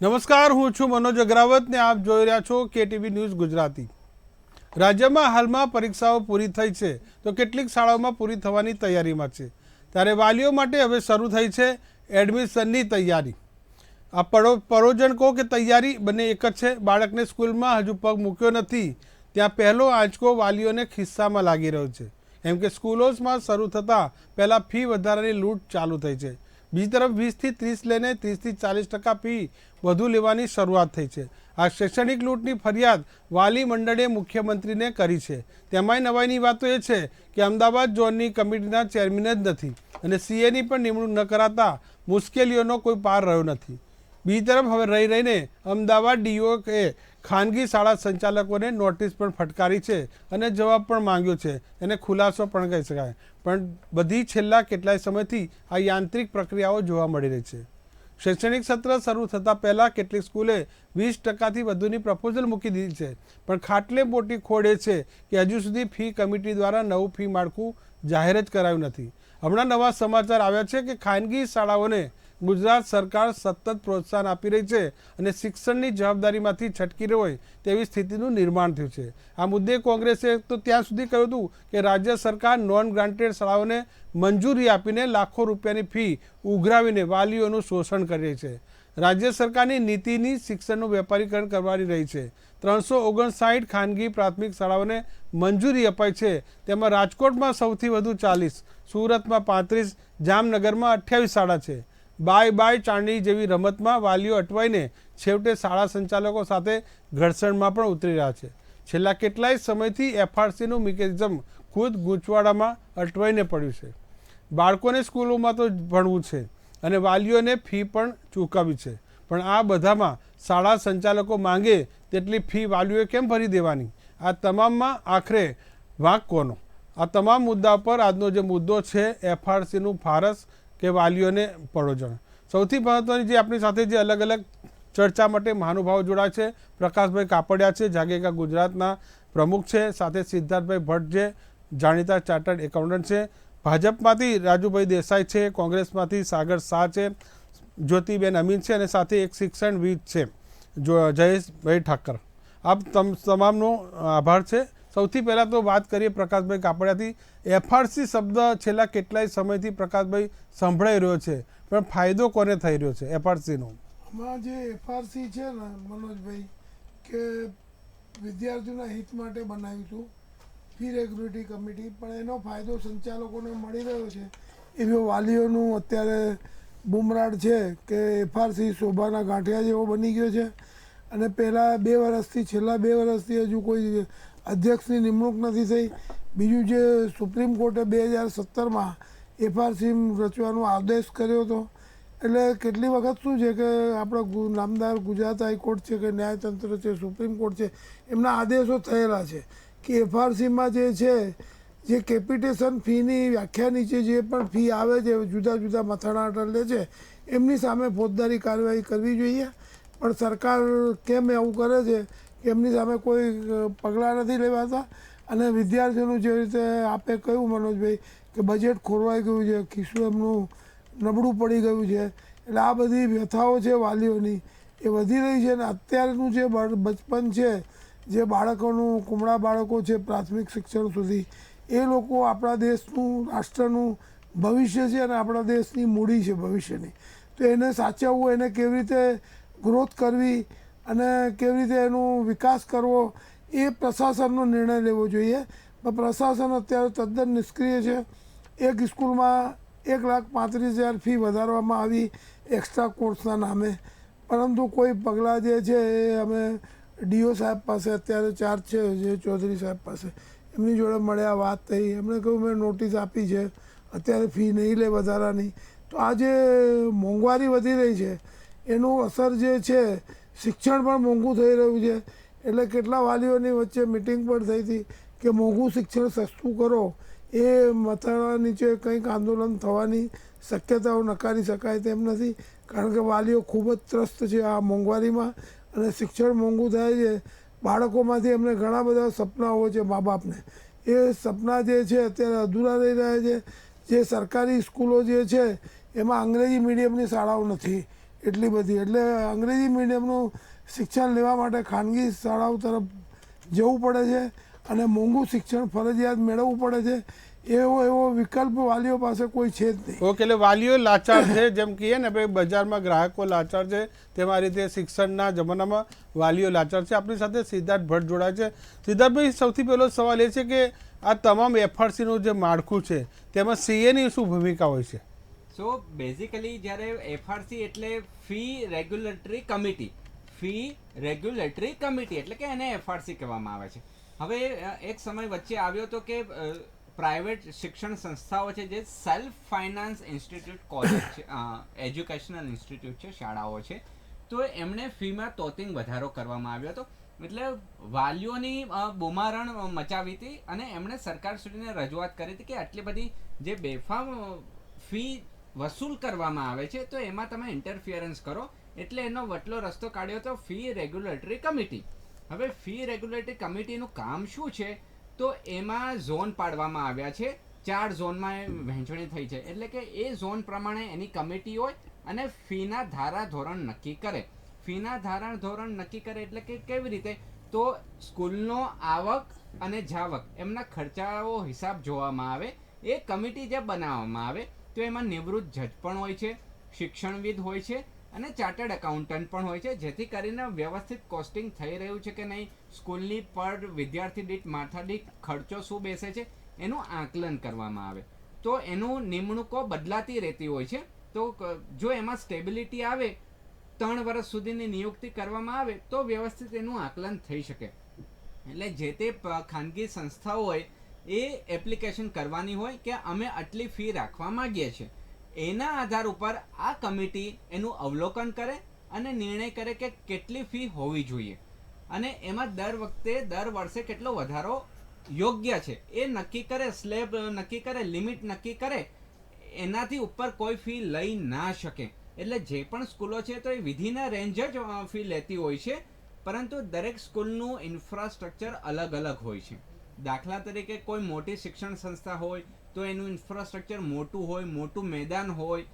નમસ્કાર, હું છું મનોજ અગ્રાવત ને આપ જોઈ રહ્યા છો કેટીવી ન્યૂઝ ગુજરાતી। રાજ્યમાં હાલમાં પરીક્ષાઓ પૂરી થઈ છે તો કેટલીક શાળાઓમાં પૂરી થવાની તૈયારીમાં છે, ત્યારે વાલીઓ માટે હવે શરૂ થઈ છે એડમિશનની તૈયારી। આ પરોજન કહો કે તૈયારી બંને એક જ છે। બાળકને સ્કૂલમાં હજુ પગ મૂક્યો નથી ત્યાં પહેલો આંચકો વાલીઓને ખિસ્સામાં લાગી રહ્યો છે, કેમ કે સ્કૂલોમાં શરૂ થતાં પહેલાં ફી વધારાની લૂંટ ચાલુ થઈ છે। બીજી તરફ 20 થી 30 લઈને 30 થી 40% ફી વધુ લેવાની શરૂઆત થઈ છે। આ શૈક્ષણિક લૂંટની ફરિયાદ વાલી મંડળે મુખ્યમંત્રીને કરી છે। તેમાંય નવાઈની વાત તો એ છે કે અમદાવાદ ઝોનની કમિટીના ચેરમેન જ નથી અને સીએની પણ નિમણૂક ન કરાતા મુશ્કેલીઓનો કોઈ પાર રહ્યો નથી। બીજી તરફ હવે રહીને અમદાવાદ ડીઓએ ખાનગી શાળા સંચાલકોને નોટિસ પણ ફટકારી છે અને જવાબ પણ માંગ્યો છે, એને ખુલાસો પણ કહી શકાય, પણ બધી છેલ્લા કેટલાય સમયથી આ યાંત્રિક પ્રક્રિયાઓ જોવા મળી રહી છે। શૈક્ષણિક સત્ર શરૂ થતાં પહેલાં કેટલીક સ્કૂલે 20%થી વધુની પ્રપોઝલ મૂકી દીધી છે, પણ ખાટલે મોટી ખોડ એ છે કે હજુ સુધી ફી કમિટી દ્વારા નવું ફી માળખું જાહેર જ કરાયું નથી। હમણાં નવા સમાચાર આવ્યા છે કે ખાનગી શાળાઓને ગુજરાત સરકાર સતત પ્રોત્સાહન આપી રહી છે અને શિક્ષણની જવાબદારીમાંથી છટકી રહી હોય તેવી સ્થિતિનું નિર્માણ થયું છે। આ મુદ્દે કોંગ્રેસે તો ત્યાં સુધી કહ્યું હતું કે રાજ્ય સરકાર નોન ગ્રાન્ટેડ શાળાઓને મંજૂરી આપીને લાખો રૂપિયાની ફી ઉઘરાવીને વાલીઓનું શોષણ કરી રહી છે। રાજ્ય સરકારની નીતિની શિક્ષણનું વેપારીકરણ કરવાની રહી છે। 359 ખાનગી પ્રાથમિક શાળાઓને મંજૂરી અપાઈ છે, તેમાં રાજકોટમાં સૌથી વધુ 40, સુરતમાં 35, જામનગરમાં 28 શાળા છે। બાય બાય ચાંદી જેવી રમતમાં વાલીઓ અટવાઈને છેવટે શાળા સંચાલકો સાથે ઘર્ષણમાં પણ ઉતરી રહ્યા છે। છેલ્લા કેટલાય સમયથી એફઆરસીનું મિકેનિઝમ ખુદ ગૂંચવાડામાં અટવાઈને પડ્યું છે। બાળકોને સ્કૂલોમાં તો ભણવું છે અને વાલીઓને ફી પણ ચૂકવવી છે, પણ આ બધામાં શાળા સંચાલકો માંગે તેટલી ફી વાલીઓએ કેમ ભરી દેવાની? આ તમામમાં આખરે વાંક કોનો? આ તમામ મુદ્દા પર આજનો જે મુદ્દો છે એફઆરસીનું ફારસ કે વાલીઓને પડોજણ। સૌથી મહત્વની જે આપણી સાથે જે અલગ અલગ ચર્ચા માટે મહાનુભાવો જોડાય છે, પ્રકાશભાઈ કાપડિયા છે, જાગેગા ગુજરાતના પ્રમુખ છે, સાથે સિદ્ધાર્થભાઈ ભટ્ટ છે, જાણીતા ચાર્ટર્ડ એકાઉન્ટન્ટ છે, ભાજપમાંથી રાજુભાઈ દેસાઈ છે, કોંગ્રેસમાંથી સાગર શાહ છે, જ્યોતિબેન અમીન છે અને સાથે એક શિક્ષણવિદ છે જયેશભાઈ ઠાકર। આપ તમામનો આભાર છે। સૌથી પહેલાં તો વાત કરીએ પ્રકાશભાઈ કાપડિયાથી। એફઆરસી શબ્દ છેલ્લા કેટલાય સમયથી પ્રકાશભાઈ સંભળાઈ રહ્યો છે, પણ ફાયદો કોને થઈ રહ્યો છે એફઆરસીનો? આમાં જે એફઆરસી છે ને મનોજભાઈ, કે વિદ્યાર્થીઓના હિત માટે બનાવ્યું હતું ફી રેગ્યુલેટરી કમિટી, પણ એનો ફાયદો સંચાલકોને મળી રહ્યો છે એવો વાલીઓનું અત્યારે બુમરાડ છે કે એફઆરસી શોભાના ગાંઠિયા જેવો બની ગયો છે। અને પહેલાં 2 વર્ષથી છેલ્લા 2 વર્ષથી હજુ કોઈ અધ્યક્ષની નિમણૂક નથી થઈ। બીજું જે સુપ્રીમ કોર્ટે 2017માં એફઆરસી રચવાનો આદેશ કર્યો હતો, એટલે કેટલી વખત શું છે કે આપણો નામદાર ગુજરાત હાઈકોર્ટ છે કે ન્યાયતંત્ર છે, સુપ્રીમ કોર્ટ છે, એમના આદેશો થયેલા છે કે એફઆરસીમાં જે છે જે કેપિટેશન ફીની વ્યાખ્યા નીચે જે પણ ફી આવે છે, જુદા જુદા મથાળા લે છે, એમની સામે ફોજદારી કાર્યવાહી કરવી જોઈએ। પણ સરકાર કેમ એવું કરે છે કે એમની સામે કોઈ પગલાં નથી લેવાતા। અને વિદ્યાર્થીઓનું જે રીતે આપે કહ્યું મનોજભાઈ કે બજેટ ખોરવાઈ ગયું છે, ખિસ્સું એમનું નબળું પડી ગયું છે, એટલે આ બધી વ્યથાઓ છે વાલીઓની એ વધી રહી છે। અને અત્યારનું જે બચપન છે, જે બાળકોનું કુમળા બાળકો છે પ્રાથમિક શિક્ષણ સુધી, એ લોકો આપણા દેશનું રાષ્ટ્રનું ભવિષ્ય છે અને આપણા દેશની મૂડી છે ભવિષ્યની। તો એને સાચવવું, એને કેવી રીતે ગ્રોથ કરવી અને કેવી રીતે એનો વિકાસ કરવો, એ પ્રશાસનનો નિર્ણય લેવો જોઈએ। પણ પ્રશાસન અત્યારે તદ્દન નિષ્ક્રિય છે। એક સ્કૂલમાં 1,35,000 ફી વધારવામાં આવી એક્સ્ટ્રા કોર્સના નામે, પરંતુ કોઈ પગલાં જે છે એ અમે ડીઓ સાહેબ પાસે અત્યારે ચાર્જ છે જે ચૌધરી સાહેબ પાસે, એમની જોડે મળ્યા, વાત થઈ, એમણે કહ્યું મેં નોટિસ આપી છે, અત્યારે ફી નહીં લે વધારાની। તો આ જે મોંઘવારી વધી રહી છે એનું અસર જે છે, શિક્ષણ પણ મોંઘું થઈ રહ્યું છે। એટલે કેટલા વાલીઓની વચ્ચે મિટિંગ પણ થઈ હતી કે મોંઘું શિક્ષણ સસ્તું કરો, એ મથાળા નીચે કંઈક આંદોલન થવાની શક્યતાઓ નકારી શકાય તેમ નથી, કારણ કે વાલીઓ ખૂબ જ ત્રસ્ત છે આ મોંઘવારીમાં અને શિક્ષણ મોંઘું થાય છે। બાળકોમાંથી એમને ઘણા બધા સપનાઓ છે મા બાપને, એ સપના જે છે અત્યારે અધૂરા રહી રહ્યા છે। જે સરકારી સ્કૂલો જે છે એમાં અંગ્રેજી મીડિયમની શાળાઓ નથી, એટલી બધી, એટલે અંગ્રેજી મીડિયમનું શિક્ષણ લેવા માટે ખાનગી શાળાઓ તરફ જવું પડે છે અને મોંઘું શિક્ષણ ફરજિયાત મેળવવું પડે છે. એવો વિકલ્પ વાલીઓ પાસે કોઈ છે જ નહીં. ઓકે, એટલે વાલીઓ લાચાર છે, જેમ કહીએ ને ભાઈ બજારમાં ગ્રાહકો લાચાર છે, તેમાં રીતે શિક્ષણના જમાનામાં વાલીઓ લાચાર છે. આપણી સાથે સિદ્ધાર્થ ભટ્ટ જોડાય છે. સિદ્ધાર્થભાઈ, સૌથી પહેલો સવાલ એ છે કે આ તમામ એફઆરસીનું જે માળખું છે તેમાં સીએની શું ભૂમિકા હોય છે? સો બેઝિકલી જ્યારે એફઆરસી એટલે ફી રેગ્યુલેટરી કમિટી એટલે કે એને એફઆરસી કહેવામાં આવે છે. હવે એક સમય વચ્ચે આવ્યો હતો કે પ્રાઇવેટ શિક્ષણ સંસ્થાઓ છે જે સેલ્ફ ફાઇનાન્સ ઇન્સ્ટિટ્યૂટ કોલેજ છે, એજ્યુકેશનલ ઇન્સ્ટિટ્યૂટ છે, શાળાઓ છે, તો એમણે ફીમાં તોતિંગ વધારો કરવામાં આવ્યો હતો. એટલે વાલીઓની બુમારણ મચાવી હતી અને એમણે સરકાર સુધીને રજૂઆત કરી હતી કે આટલી બધી જે બેફામ ફી વસૂલ કરવામાં આવે છે તો એમાં તમે ઇન્ટરફિયરન્સ કરો. એટલે એનો વટલો રસ્તો કાઢ્યો હતો ફી રેગ્યુલેટરી કમિટી. હવે ફી રેગ્યુલેટરી કમિટીનું કામ શું છે? તો એમાં ઝોન પાડવામાં આવ્યા છે, 4 ઝોનમાં વહેંચણી થઈ છે. એટલે કે એ ઝોન પ્રમાણે એની કમિટી હોય અને ફીના ધારાધોરણ નક્કી કરે. ફીના ધારાધોરણ નક્કી કરે એટલે કે કેવી રીતે? તો સ્કૂલનો આવક અને જાવક એમના ખર્ચાઓ હિસાબ જોવામાં આવે. એ કમિટી જે બનાવવામાં આવે તો એમાં નિવૃત્ત જજ પણ હોય છે, શિક્ષણવિદ હોય છે અને ચાર્ટર્ડ એકાઉન્ટન્ટ પણ હોય છે, જેથી કરીને વ્યવસ્થિત કોસ્ટિંગ થઈ રહ્યું છે કે નહીં, સ્કૂલની પર વિદ્યાર્થી દીઠ માથા દીઠ ખર્ચો શું બેસે છે એનું આકલન કરવામાં આવે. તો એનું નિમણૂકો બદલાતી રહેતી હોય છે. તો જો એમાં સ્ટેબિલિટી આવે, 3 વર્ષ સુધીની નિયુક્તિ કરવામાં આવે તો વ્યવસ્થિત એનું આકલન થઈ શકે. એટલે જે તે ખાનગી સંસ્થાઓએ એ એપ્લિકેશન કરવાની હોય કે અમે આટલી ફી રાખવા માંગીએ છીએ. એના આધાર ઉપર આ કમિટી એનું અવલોકન કરે અને નિર્ણય કરે કે કેટલી ફી હોવી જોઈએ અને એમાં દર વર્ષે કેટલો વધારો યોગ્ય છે એ નક્કી કરે, સ્લેબ નક્કી કરે, લિમિટ નક્કી કરે. એનાથી ઉપર કોઈ ફી લઈ ના શકે. એટલે જે પણ સ્કૂલો છે તો એ વિધિના રેન્જ જ ફી લેતી હોય છે, પરંતુ દરેક સ્કૂલનું ઇન્ફ્રાસ્ટ્રક્ચર અલગ અલગ હોય છે. દાખલા તરીકે કોઈ મોટી શિક્ષણ સંસ્થા હોય તો એનું ઇન્ફ્રાસ્ટ્રક્ચર મોટું હોય, મોટું મેદાન હોય,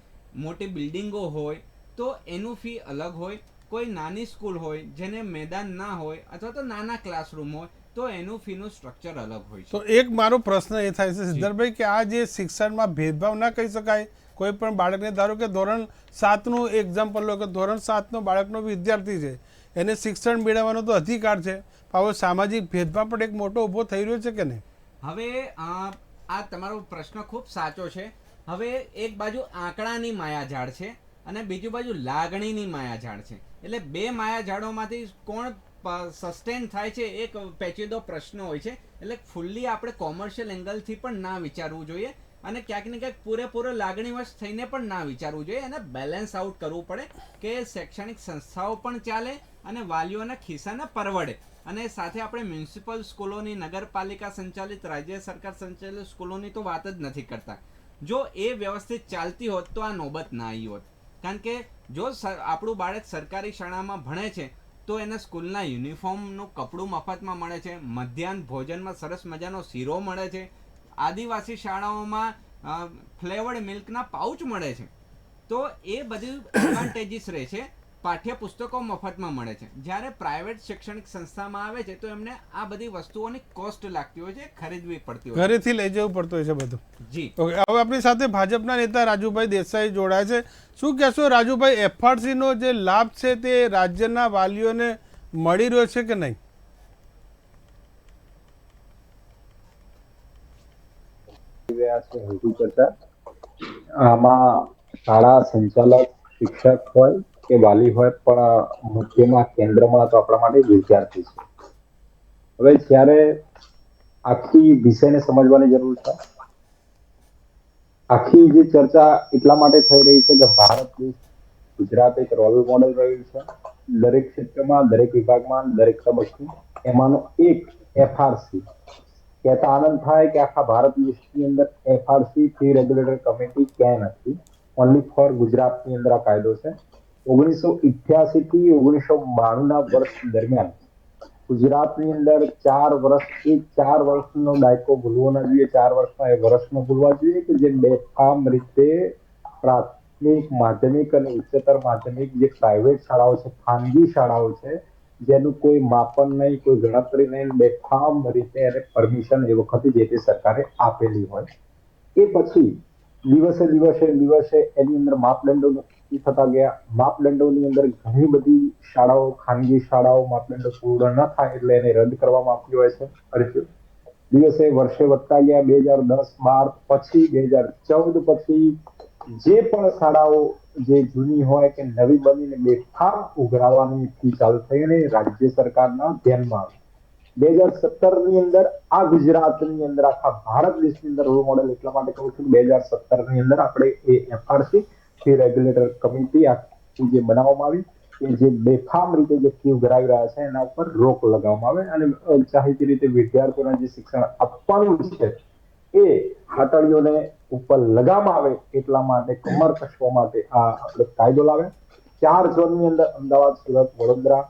મોટી બિલ્ડિંગો હોય તો એનું ફી અલગ હોય. કોઈ નાની સ્કૂલ હોય જેને મેદાન ના હોય અથવા તો નાના ક્લાસરૂમ હોય તો એનું ફીનું સ્ટ્રક્ચર અલગ હોય છે. તો એક મારો પ્રશ્ન એ થાય છે સિદ્ધાર્થભાઈ કે આ જે શિક્ષણમાં ભેદભાવ ના કહી શકાય. કોઈ પણ બાળકને ધારો કે ધોરણ 7નું એક્ઝામ્પલ લો કે ધોરણ 7નો બાળકનો વિદ્યાર્થી છે, એને શિક્ષણ મેળવવાનો તો અધિકાર છે, આવો સામાજિક ભેદભાવ પણ એક મોટો ઊભો થઈ રહ્યો છે કે નહીં? હવે આ તમારો પ્રશ્ન ખૂબ સાચો છે. હવે એક બાજુ આંકડાની માયાજાળ છે અને બીજું બાજુ લાગણીની માયાજાળ છે. એટલે બે માયાજાળોમાંથી કોણ સસ્ટેન થાય છે એક પેચીદો પ્રશ્ન હોય છે. એટલે ફૂલ્લી આપણે કોમર્શિયલ એંગલથી પણ ના વિચારવું જોઈએ અને ક્યાંક ને ક્યાંક પૂરેપૂરો લાગણીવશ થઈને પણ ના વિચારવું જોઈએ. એને બેલેન્સ આઉટ કરવું પડે કે શૈક્ષણિક સંસ્થાઓ પણ ચાલે અને વાલીઓના ખિસ્સાને પરવડે. અને સાથે આપણે મ્યુનિસિપલ સ્કૂલોની, નગરપાલિકા સંચાલિત, રાજ્ય સરકાર સંચાલિત સ્કૂલોની તો વાત જ નથી કરતા. જો એ વ્યવસ્થિત ચાલતી હોત તો આ નોબત ના આવી હોત. કારણ કે જો આપણું બાળક સરકારી શાળામાં ભણે છે તો એને સ્કૂલના યુનિફોર્મનું કપડું મફતમાં મળે છે, મધ્યાહન ભોજનમાં સરસ મજાનો શીરો મળે છે, આદિવાસી શાળાઓમાં ફ્લેવર્ડ મિલ્કના પાઉચ મળે છે. તો એ બધી એડવાન્ટેજીસ રહે છે. પાઠ્યપુસ્તકો મફતમાં મળે છે. જ્યારે પ્રાઇવેટ શૈક્ષણિક સંસ્થામાં આવે છે તો એમને આ બધી વસ્તુઓની કોસ્ટ લાગતી હોય છે, ખરીદવી પડતી હોય છે, ઘરેથી લઈ જવું પડતું હોય છે બધું. જી. ઓકે, હવે આપણી સાથે ભાજપના નેતા રાજુભાઈ દેસાઈ જોડાય છે. શું કહેશો રાજુભાઈ, એફઆરસીનો જે લાભ છે તે રાજ્યના વાલીઓને મળી રહ્યો છે કે નહીં? આમાં શાળા સંચાલક, શિક્ષક હોય કે વાલી હોય, પણ મુખ્યમાં કેન્દ્રમાં તો આપણા માટે વિદ્યાર્થી છે. હવે જ્યારે આખી વિષયને સમજવાની જરૂર છે. આખી જે ચર્ચા એટલા માટે થઈ રહી છે કે ભારત દેશ, ગુજરાત એક રોલ મોડેલ રહ્યું છે દરેક ક્ષેત્રમાં, દરેક વિભાગમાં, દરેક તબક્કે. એમાંનો એક એફઆરસી. કહેતા આનંદ થાય કે આખા ભારત દેશની અંદર એફઆરસી ફી રેગ્યુલેટરી કમિટી ક્યાંય નથી. ઓનલી ફોર ગુજરાતની અંદર આ કાયદો છે. 1988 થી 1992 વર્ષ દરમિયાન ગુજરાતની અંદર 4 વર્ષનો દાયકો ભૂલવો ના જોઈએ. 4 વર્ષમાં એ વર્ષનો ભૂલવા જોઈએ કે જે બેફામ રીતે પ્રાથમિક પ્રાથમિક માધ્યમિક અને ઉચ્ચતર માધ્યમિક જે પ્રાઇવેટ શાળાઓ છે, ખાનગી શાળાઓ છે, જેનું કોઈ માપન નહીં, કોઈ ગણતરી નહીં, બેફામ રીતે એને પરમિશન એ વખતે જે તે સરકારે આપેલી હોય, એ પછી દિવસે એની અંદર માપદંડો નક્કી થતા ગયા. માપદંડોની અંદર ઘણી બધી શાળાઓ, ખાનગી શાળાઓ માપદંડો પૂર્ણ ન થાય એટલે એને રદ કરવામાં આવતી હોય છે અરજીઓ. વર્ષે વધતા ગયા. 2010-12 પછી 2014 પછી જે પણ શાળાઓ જે જૂની હોય કે નવી બનીને બેફામ ઉઘરાવવાની થી ચાલુ થઈને રાજ્ય સરકારના ધ્યાનમાં આવી. 2017 ની અંદર આ ગુજરાતની અંદર આખા ભારત દેશની અંદર રોલ મોડેલ એટલા માટે કહું છું, 2017 ની અંદર આપણે એ એફઆરસી ફી રેગ્યુલેટર કમિટી આખી જે બનાવવામાં આવી કે જે બેફામ રીતે જે ફી ઉઘરાવી રહ્યા છે એના ઉપર રોક લગાવવામાં આવે અને ચાહીતી રીતે વિદ્યાર્થીઓને જે શિક્ષણ આપવાનું છે એ હાટડીઓને ઉપર લગાવવામાં આવે એટલા માટે કમર કસવા માટે આ આપણે કાયદો લાવે. 4 ઝોનની અંદર અમદાવાદ, સુરત, વડોદરા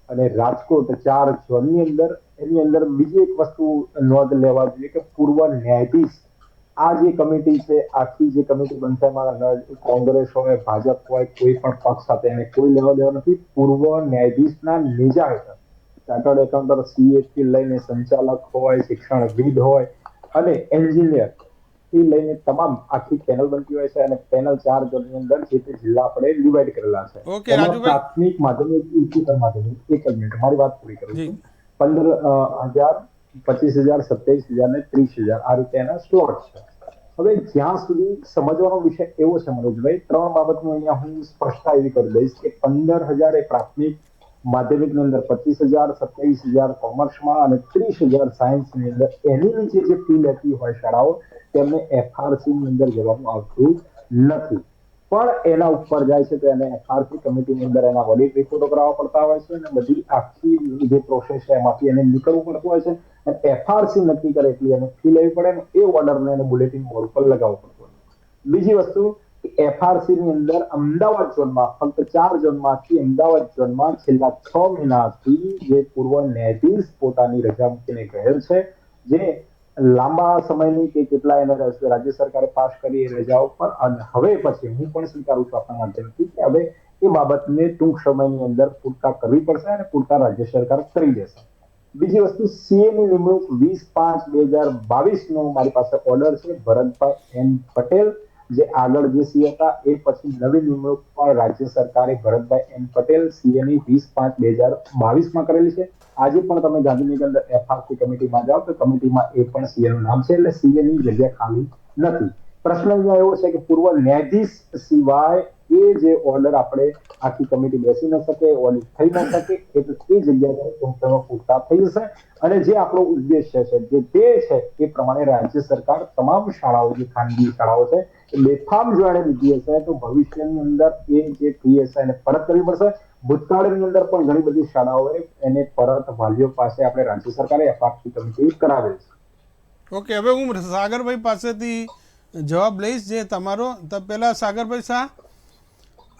અને રાજકોટ 4 ઝોનની અંદર એની અંદર બીજી એક વસ્તુ નોંધ લેવા જોઈએ કે પૂર્વ ન્યાયાધીશ આ જે કમિટી છે, આખી જે કમિટી બનશે એમાં કોંગ્રેસ હોય, ભાજપ હોય, કોઈ પણ પક્ષ સાથે એને કોઈ લેવા દેવા નથી. પૂર્વ ન્યાયાધીશના નેજા હેઠળ ચાર્ટર્ડ એકાઉન્ટર, સીએ થી લઈને સંચાલક હોય, શિક્ષણવિદ હોય અને એન્જિનિયર થી લઈને તમામ આખી પેનલ બનતી હોય છે અને પેનલ 4 ઝોનની અંદર જે તે જિલ્લા આપણે ડિવાઈડ કરેલા છે. ઓકે રાજુભાઈ, પ્રાથમિક, માધ્યમિક, ઉચ્ચતર માધ્યમિક. એક જ મિનિટ મારી વાત પૂરી કરું જી. છું. 15,000, 25,000, 27,000 ને 30,000 આ રીતે એના સ્લોટ છે. હવે જ્યાં સુધી સમજવાનો વિષય એવો છે મનોજભાઈ, 3 બાબતનું અહીંયા હું સ્પષ્ટતા એવી કરી દઈશ કે 15,000 એ પ્રાથમિક માધ્યમિકની અંદર, 25,000, 27,000 કોમર્સમાં અને 30,000 સાયન્સની અંદર એની નીચે જે ફી લેતી હોય શાળાઓ તેમને એફઆરસી ની અંદર જવાનું આવતું નથી. પણ એના ઉપર જાય છે તો એને એફઆરસી કમિટીની અંદર એના ઓડિટ રિપોર્ટો કરાવવા પડતા હોય છે અને બધી આખી જે પ્રોસેસ છે એમાંથી એને નીકળવું પડતું હોય છે અને એફઆરસી નક્કી કરે એટલી એને ફી લેવી પડે ને એ ઓર્ડરને એને બુલેટિન બોર્ડ પર લગાવવો પડતો હોય. બીજી વસ્તુ, એફઆરસી ની અંદર અમદાવાદ ઝોનમાં ફક્ત 4 ઝોનમાંથી અમદાવાદ ઝોનમાં છેલ્લા 6 મહિનાથી જે પૂર્વ ન્યાયાધીશ પોતાની રજા મૂકીને ગયેલ છે, જે લાંબા સમયની કે કેટલા એને રાજ્ય સરકારે પાસ કરી રજાઓ પર, અને હવે પછી હું પણ સ્વીકારું છું આપણા માધ્યમથી કે હવે એ બાબતને ટૂંક સમયની અંદર પૂરતા કરવી પડશે અને પૂરતા રાજ્ય સરકાર કરી દેશે. બીજી વસ્તુ, સીએ ની નિમણૂક 20/5/2022 નો મારી પાસે ઓર્ડર છે. ભરતભાઈ એન પટેલ જે આગળ જે સીએ હતા એ પછી નવી નિમણૂક પણ રાજ્ય સરકારે ભરતભાઈ એન પટેલ સીએ ની 20/5/2022 કરેલી છે. આજે પણ તમે ગાંધીનગર અંદર એફઆરસી કમિટીમાં જાઓ તો કમિટીમાં એ પણ સીએ નું નામ છે, એટલે સીએ ની જગ્યા ખાલી નથી. પ્રશ્ન અહીંયા એવો છે કે પૂર્વ ન્યાયાધીશ સિવાય એ જે ઓર્ડર આપણે આખી કમિટી બેસી ન શકે, ઓડિટ થઈ ન શકે, એટલે એ જગ્યાએ ટૂંકમાં પૂરતા થઈ જશે અને જે આપણો ઉદ્દેશ્ય છે, જે ધ્યેય છે એ પ્રમાણે રાજ્ય સરકાર તમામ શાળાઓ, જે ખાનગી શાળાઓ છે એ બેફામ જો એને લીધી હશે તો ભવિષ્યની અંદર એ જે ફી હશે એને પરત કરવી પડશે. ભૂતકાળની અંદર પણ ઘણી બધી શાળાઓએ એને પરત વાલીઓ પાસે આપણે રાજ્ય સરકારે એફઆરસી કમિટી કરાવેલ છે. ઓકે, હવે હું સાગરભાઈ પાસેથી જવાબ લઈશ જે તમારો. પહેલા સાગરભાઈ શાહ,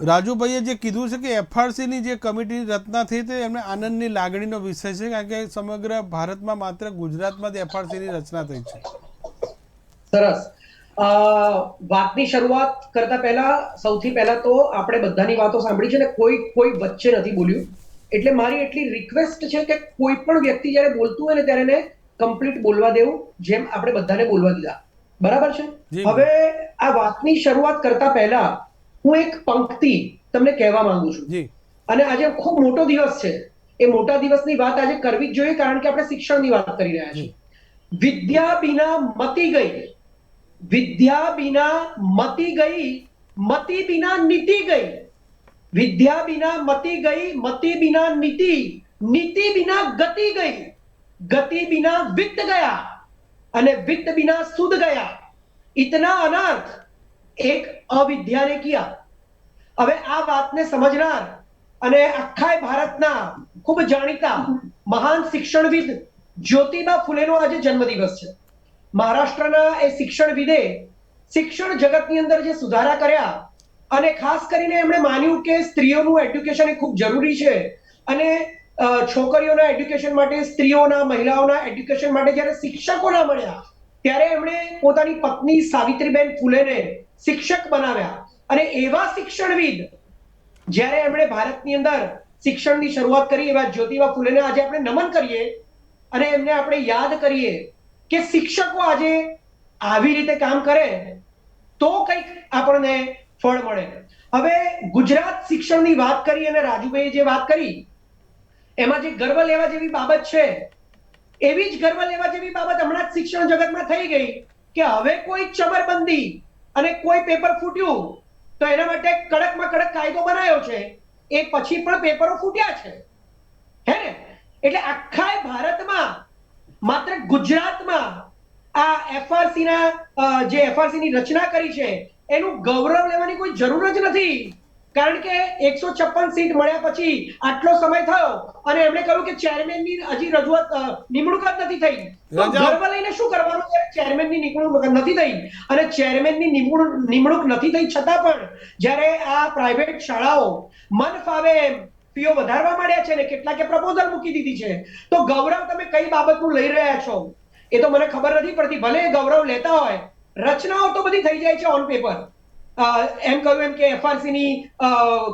રાજુભાઈએ જે કીધું છે કે એફઆરસીની જે કમિટીની રચના થઈ તે એમને આનંદની લાગણીનો વિષય છે, કારણ કે સમગ્ર ભારતમાં માત્ર ગુજરાતમાં જ એફઆરસીની રચના થઈ છે. સરસ. વાતની શરૂઆત કરતા પહેલા સૌથી પહેલા તો આપણે બધાની વાતો સાંભળી છે ને કોઈ વચ્ચે નથી બોલ્યું, એટલે મારી એટલી રિક્વેસ્ટ છે કે કોઈ પણ વ્યક્તિ જ્યારે બોલતું હોય ને ત્યારે એને કમ્પ્લીટ બોલવા દેવું, જેમ આપણે બધાને બોલવા દીધા. બરાબર છે? હવે આ વાતની શરૂઆત કરતા પહેલા હું એક પંક્તિ તમને કહેવા માંગુ છું. અને આજે ખૂબ મોટો દિવસ છે, એ મોટા દિવસની વાત આજે કરવી જ જોઈએ કારણ કે આપણે શિક્ષણની વાત કરી રહ્યા છીએ. વિદ્યા બિના મતી ગઈ, વિદ્યા બિના મતી ગઈ, મતી બિના નીતિ ગઈ, વિદ્યા બિના મતી ગઈ, મતી બિના નીતિ, નીતિ બિના ગતિ ગઈ, ગતિ બિના વિત્ત ગયા અને વિત્ત બિના સુદ ગયા, ઇતના અનર્થ એક અવિદ્યાને કિયા. હવે આ વાતને સમજનાર અને આખા ભારતના ખૂબ જાણીતા મહાન શિક્ષણવિદ જ્યોતિબા ફૂલેનો આજે જન્મદિવસ છે. મહારાષ્ટ્રના એ શિક્ષણવિદે શિક્ષણ જગતની અંદર જે સુધારા કર્યા અને ખાસ કરીને એમણે માન્યું કે સ્ત્રીઓનું એડ્યુકેશન એ ખૂબ જરૂરી છે અને છોકરીઓના એડ્યુકેશન માટે, સ્ત્રીઓના, મહિલાઓના એડ્યુકેશન માટે જ્યારે શિક્ષકો ના મળ્યા ત્યારે એમણે પોતાની પત્ની સાવિત્રીબેન ફૂલેને શિક્ષક બનાવ્યા અને એવા શિક્ષણવિદ જ્યારે એમણે ભારતની અંદર શિક્ષણની શરૂઆત કરી એવા જ્યોતિબા ફૂલેને આજે આપણે નમન કરીએ અને એમને આપણે યાદ કરીએ કે શિક્ષકો આજે આવી રીતે કામ કરે તો કંઈક આપણને ફળ મળે. હવે ગુજરાત શિક્ષણની વાત કરી અને રાજુભાઈએ જે વાત કરી એમાં જે ગર્વ લેવા જેવી બાબત છે એવી જ ગર્વ લેવા જેવી બાબત હમણાં જ શિક્ષણ જગતમાં થઈ ગઈ કે હવે કોઈ ચમરબંધી અને કોઈ પેપર ફૂટ્યું તો એના માટે કડકમાં કડક કાયદો બનાવ્યો છે, એ પછી પણ પેપરો ફૂટ્યા છે, હે ને? એટલે આખા ભારતમાં માત્ર ગુજરાતમાં આ એફઆરસી ની રચના કરી છે એનું ગૌરવ લેવાની કોઈ જરૂર જ નથી, કારણ કે 156 સીટ મળ્યા પછી આટલો સમય થયો અને એમણે કહ્યું કે ચેરમેનની હજી રજૂઆત નિમણૂક જ નથી થઈ. તો ગર્વ લઈને શું કરવાનું છે? ચેરમેનની નિમણૂક નથી થઈ અને ચેરમેનની નિમણૂક નથી થઈ છતાં પણ જ્યારે આ પ્રાઇવેટ શાળાઓ મન ફાવે એમ ફીઓ વધારવા માંડ્યા છે ને કેટલાકે પ્રપોઝલ મૂકી દીધી છે, તો ગૌરવ તમે કઈ બાબતનું લઈ રહ્યા છો એ તો મને ખબર નથી પડતી. ભલે ગૌરવ લેતા હોય, રચનાઓ તો બધી થઈ જાય છે ઓન પેપર. એમ કહ્યું એમ કે એફઆરસી ની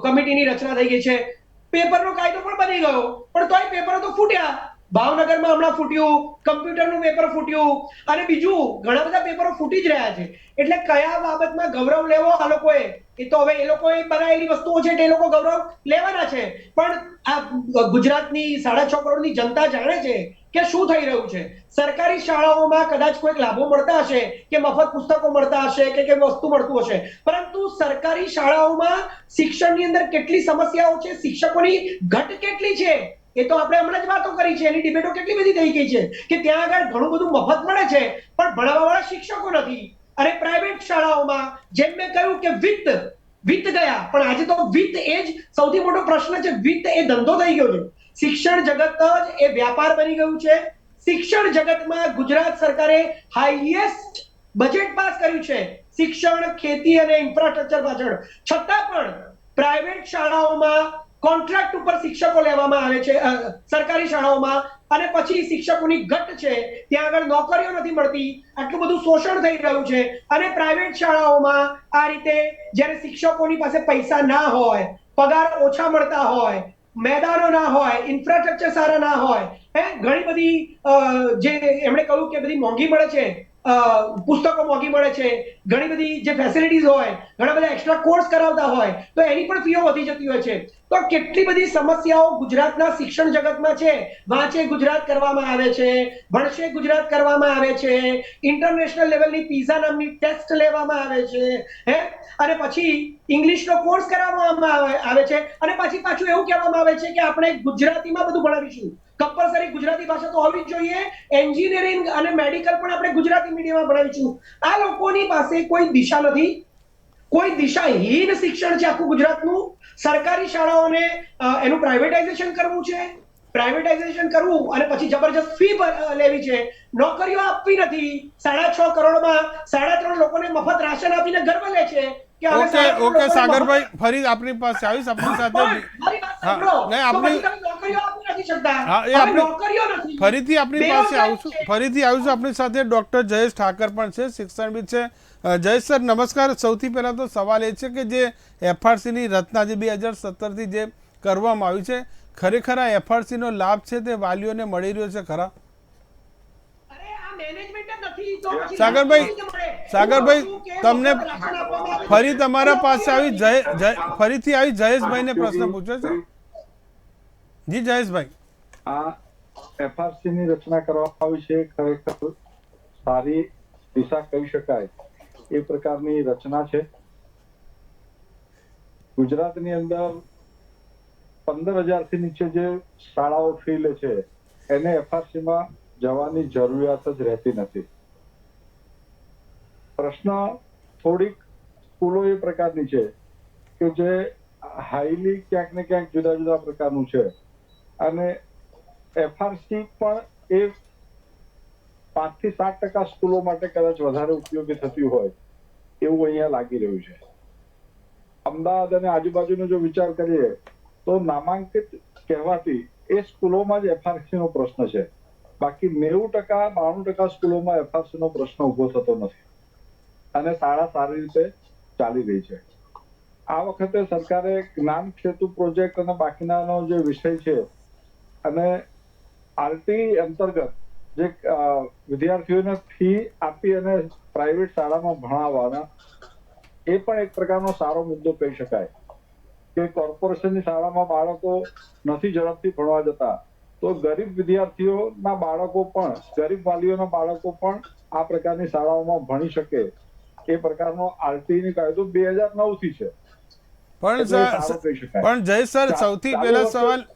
કમિટીની રચના થઈ ગઈ છે, પેપરનો કાયદો પણ બની ગયો, પણ તોય પેપરો તો ફૂટ્યા. ભાવનગરમાં હમણાં ફૂટ્યું, કમ્પ્યુટરનું પેપર ફૂટ્યું અને બીજું ઘણા બધા પેપરો ફૂટી જ રહ્યા છે. એટલે કયા બાબતમાં ગૌરવ લેવો આ લોકોએ, એ તો હવે એ લોકોએ બનાવેલી વસ્તુઓ છે એટલે એ લોકો ગૌરવ લેવાના છે, પણ આ ગુજરાતની 6.5 કરોડની જનતા જાણે છે કે શું થઈ રહ્યું છે. સરકારી શાળાઓમાં કદાચ કોઈક લાભો મળતા હશે કે મફત પુસ્તકો મળતા હશે કે વસ્તુ મળતું હશે, પરંતુ સરકારી શાળાઓમાં શિક્ષણની અંદર કેટલી સમસ્યાઓ છે, શિક્ષકોની ઘટ કેટલી છે એ તો આપણે હમણાં જ વાતો કરી છે, એની ડિબેટો કેટલી બધી થઈ ગઈ છે કે ત્યાં આગળ ઘણું બધું મફત મળે છે પણ ભણાવવાવાળા શિક્ષકો નથી. અને પ્રાઇવેટ શાળાઓમાં જેમ મેં કહ્યું કે વિત્ત ગયા, પણ આજે તો વિત્ત એ જ સૌથી મોટો પ્રશ્ન છે. વિત્ત એ ધંધો થઈ ગયો છે, શિક્ષણ જગત જ એ વ્યાપાર બની ગયું છે. શિક્ષણ જગતમાં ગુજરાત સરકારે હાઈએસ્ટ બજેટ પાસ કર્યું છે શિક્ષણ, ખેતી અને ઇન્ફ્રાસ્ટ્રક્ચર પાછળ, છતાં પણ પ્રાઇવેટ શાળાઓમાં કોન્ટ્રાક્ટ ઉપર શિક્ષકો લેવામાં આવે છે સરકારી શાળાઓમાં, અને પછી શિક્ષકોની ઘટ છે, ત્યાં આગળ નોકરીઓ નથી મળતી, આટલું બધું શોષણ થઈ રહ્યું છે. અને પ્રાઇવેટ શાળાઓમાં આ રીતે જ્યારે શિક્ષકોની પાસે પૈસા ના હોય, પગાર ઓછા મળતા હોય, મેદાનો ના હોય, ઇન્ફ્રાસ્ટ્રક્ચર સારા ના હોય, ઘણી બધી જે એમણે કહ્યું કે બધી મોંઘી મળે છે, પુસ્તકો મોંઘી મળે છે, ઘણી બધી જે ફેસિલિટીઝ હોય, ઘણા બધા એક્સ્ટ્રા કોર્સ કરાવતા હોય તો એની પણ ફીઓ વધી જતી હોય છે. તો કેટલી બધી સમસ્યાઓ ગુજરાતના શિક્ષણ જગતમાં છે. વાંચે ગુજરાત કરવામાં આવે છે, ભણશે ગુજરાત કરવામાં આવે છે, ઇન્ટરનેશનલ લેવલની પીઝા નામની ટેસ્ટ લેવામાં આવે છે, અને પછી ઇંગ્લિશનો કોર્સ કરાવવામાં આવે છે, અને પાછું એવું કહેવામાં આવે છે કે આપણે ગુજરાતીમાં બધું ભણાવીશું. કમ્પલસરી ગુજરાતી ભાષા તો હોવી જ જોઈએ, એન્જિનિયરિંગ અને મેડિકલ પણ આપણે ગુજરાતી મીડિયમમાં ભણાવીશું. આ લોકોની પાસે કોઈ દિશા નથી, કોઈ દિશાહીન શિક્ષણ છે આખું ગુજરાતનું. સરકારી શાળાઓને એનું પ્રાઇવેટાઇઝેશન કરવું છે, પ્રાઇવેટાઇઝેશન કરવું અને પછી જબરજસ્ત ફી લેવી છે, નોકરીઓ આપવી નથી. 6.5 કરોડમાં 3.5 લોકોને મફત રાશન આપીને ગર્વ લે છે કે ઓકે સાગરભાઈ, ફરી આપની પાસે આવીશ, આપની સાથે ફરીથી આપની પાસે આવીશું આપની સાથે ડોક્ટર જયેશ ઠાકર પણ છે, શિક્ષણવિદ છે. જયેશ સર નમસ્કાર. સૌથી પહેલા તો સવાલ એ છે કે જે એફઆરસી ની રચના જે 2017 થી જે કરવામાં આવી છે, ખરેખર આ એફઆરસી નો લાભ છે તે વાલીઓને મળી રહ્યો છે ખરા? સાગરભાઈ તમને ફરી તમારા પાસે આવી ફરીથી આવી જયેશભાઈને પ્રશ્ન પૂછ્યો છે. જી જયેશભાઈ, આ એફઆરસી ની રચના કરવામાં આવી છે, ખરેખર સારી દિશા કહી શકાય એ પ્રકારની રચના છે. ગુજરાતની અંદર 15,000 થી નીચે જે શાળાઓ ફી લે છે એને એફઆરસી માં જવાની જરૂરિયાત જ રહેતી નથી. પ્રશ્ન થોડીક સ્કૂલો એ પ્રકારની છે કે જે હાઈલી ક્યાંક ને ક્યાંક જુદા જુદા પ્રકારનું છે, અને એફઆરસી પણ એ 5 થી 7% સ્કૂલો માટે કદાચ વધારે ઉપયોગી થતી હોય એવું અહીંયા લાગી રહ્યું છે. અમદાવાદ અને આજુબાજુનો જો વિચાર કરીએ તો નામાંકિત કહેવાતી એ સ્કૂલોમાં જ એફઆરસી નો પ્રશ્ન છે, બાકી 90%-92% સ્કૂલોમાં એફઆરસી નો પ્રશ્ન ઉભો થતો નથી અને શાળા સારી રીતે ચાલી રહી છે. આ વખતે સરકારે જ્ઞાન સેતુ પ્રોજેક્ટ અને બાકીનાનો જે વિષય છે અને આરટી અંતર્ગત જે વિદ્યાર્થીઓને ફી આપી અને પ્રાઇવેટ શાળામાં ભણાવવાના, એ પણ એક પ્રકારનો સારો મુદ્દો કહી શકાય કે કોર્પોરેશનની શાળામાં બાળકો નથી ઝડપથી ભણવા જતા, તો ગરીબ વિદ્યાર્થીઓના બાળકો પણ, ગરીબ વાલીઓના બાળકો પણ આ પ્રકારની શાળાઓમાં ભણી શકે, એ પ્રકારનો આરટી ની કાયદો 2009 થી છે. પણ એટલે સારો કહી શકાય. પણ જય સર, સૌથી ચાલુ પહેલા વર્ષે-